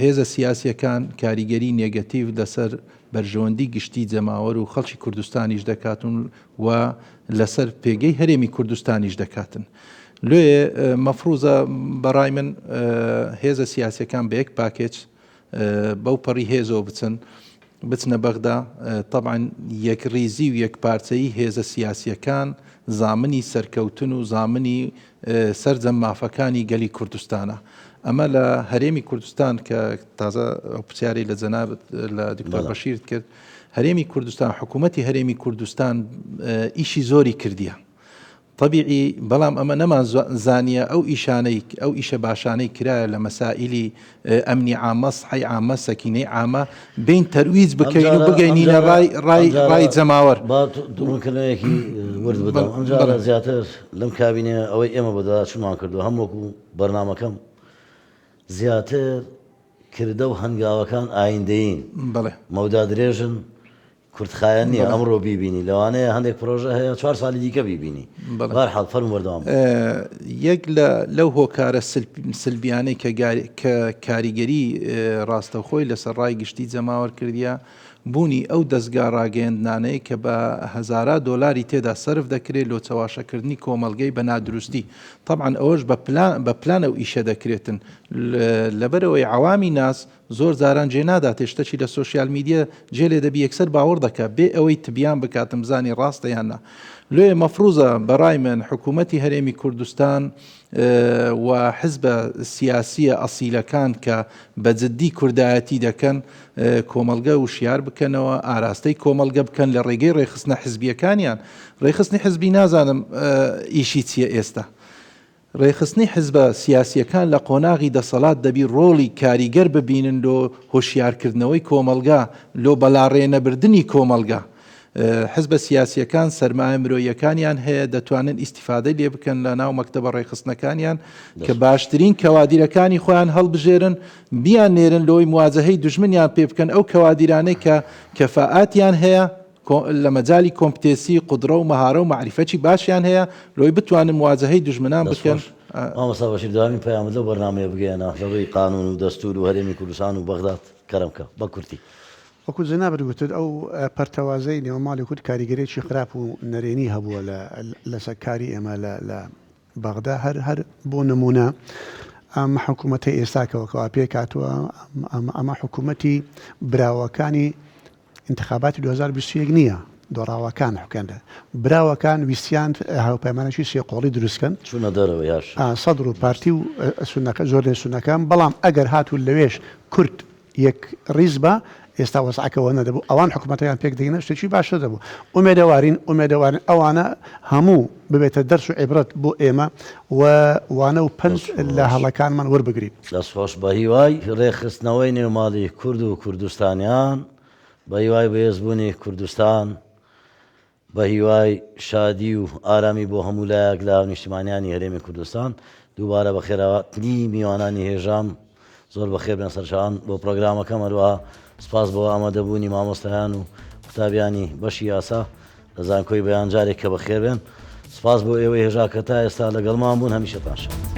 هێزە سیاسیەکان کاریگەری نێگەتیڤ لەسەر بەرژەوەندی گشتی جەماوەر و خەڵکی کوردستانیش دەکاتن و لەسەر پێگەی هەرێمی کوردستانیش دەکاتن لێ مەفروزە بەڕای من هێزە سیاسیەکان بە یەک پاکێج بەو پەڕی هێزەوە بچنە بەغدا طبعا یەک ریزی و یەک پارچەیی هێزە سیاسیەکان زامنی سەرکەوتن و زامنی سەرجەم مافەکانی گەلی کوردستانە ئەمە لە هەرێمی کوردستان کە تازە پرسیاری لە جەنابەت لە دکتۆر بەشیرت کرد هەرێمی کوردستان حکوومەتی هەرێمی کوردستان ئیشی زۆری کردیە طبیعی بەڵام ئەمە نەمان زانیە ئەو ئیشە باشانەی کرایە لە مەسائیلی ئەمنی عامە سەحی عامە سەکینەی عامە بین تەرویج بکەین و بگەینینە ڕای جەماوەر دوونکردنەوەیەکی ورد بدەم ئەمجارە زیاتر لەم کابینە ئەوەی ئێمە بەداچمان کردو هەم وەکو بەرنامەکەم زیاتر کردە و هەنگاوەکان ئایندەیین مەودا درێژن کورتخایەن نییە ئەمڕۆ بیبینی لەوانەیە هەندێک پرۆژە هەیە 4 ساڵی دیکە بیبینی بەرحاڵ فەرمو بەردەوام یەک لەو هۆکارە سلبیانەی کە کاریگەری ڕاستەوخۆی لەسەر ڕای گشتی جەماوەر کردیە بوونی ئەو دەستگا ڕاگەیەندانەی کە بە هەزارە دۆلاری تێدا سرف دەکرێت لۆ چاواشەکردنی کۆمەلگەی بە نادروستی طبعاً ئەوەش بە پلانە و ئیشە دەکرێتن لەبەرەوەی عوامی ناس زۆر جاران جێ نادات شتێکی لە سوۆسیال میدیە جێ لێ دەبی یەکسەر باوەڕ دەکات بێ ئەوەی تبیان بکاتم زانی ڕاستە یاننا لێ مەفروزە بەڕای من حکوومەتی هەرێمی کوردستان و حزبە سیاسیە ئەسیلەکان کە بەجددی کوردایەتی دەکەن کۆمەلگە وشیار بکەنەوە ئاراستەی کۆمەلگە بکەن لە ڕێگەی ڕێخستنە حزبیەکانیان ڕێخستنی حزبی نازانم ئیشی چییە ئێستا ڕێخستنی حزبە سیاسیەکان لە قۆناغی دەسەڵات دەبی ڕۆڵی کاریگەر ببینن لۆ هۆشیارکردنەوەی کۆمەلگا لۆ بەلاڕێنەبردننی کۆمەلگا حزبە سیاسیەکان سەرمایە مرۆیەکانیان هەیە دەتوانن ئیسیفادەی لێ بکەن لە ناو مەکتەبە ڕێخستنەکانیان کە باشترین کەوادیرەکانی خۆیان هەڵبژێرن بیان نێرن لۆی مواجهەی دوژمنیان پێ بکەن ئەو کەوادیرانەی کە کەفاءاتیان هەیە لە مەجای کۆمپیتنسی قودرە و مەهارە و معریفەتی باشیان هەیە لۆی بتوانن مواجهەی دوژمنان بکەن مامۆستا بەشیر داوامین پەیامەدە بەرنامەیە بگەێنە لەڕووی قانون و دەستور و هەرێمی کوردستان و بەغداد کەرەمکە بە کورتی وەکو جەنابەت گوتت ئەو پەرتەوازەی نێوەماڵی کورد کاریگەرێکی خراپ و نەرێنی هەبووە لەسەر کاری ئێمە لە بەغدا هەر بۆ نمونە ئەم حکوومەتەی ئێستاکەوەکەوا پێ کاتووە ئەمە حکوومەتی براوەکانی انتخاباتی 2021 نییە دۆڕاوەکان حکەندە براوەکان ویسیان هاوپەیمانێکی سێقۆڵی دروستکەن چوونە دەرەوە یاش سەدر و پارتی و سونەکە زۆر لێ سونەکان بەڵام ئەگەر هاتوو لەوێش کورد یەک ڕیز بە ئێستا وەسعەکەەوە نەدەبوو ئەوان حکوومەتەکان پێک دەینە شتێکی باشە دەبوو ئومێدەوارین ئەوانە هەموو ببێتە دەرس و عیبرەت بۆ ئێمە وانە و پند لە هەڵەکانمان وەربگرین دەستخۆش بە هیوای ڕێخستنەوەی نێوماڵی کورد و کوردستانیان بە هیوای بەهێزبوونی کوردستان بە هیوای شادی و ئارامی بۆ هەموو لایەک لە نیشتیمانیانی هەرێمی کوردستان دووبارە بە خێراوەتنی میوانانی هێژام زۆر بەخێر بن سەرچاوان بۆ پرۆگرامەکەم هەروەها سپاس بۆ ئامادەبوونی مامۆستایان و قوتابیانی بەشی یاسا لە زانکۆی بەیان جارێک کە بەخێر بێن سپاس بۆ ئێوەی هێژا کە تا ئێستا لەگەڵمان بوون هەمیشەتان شاد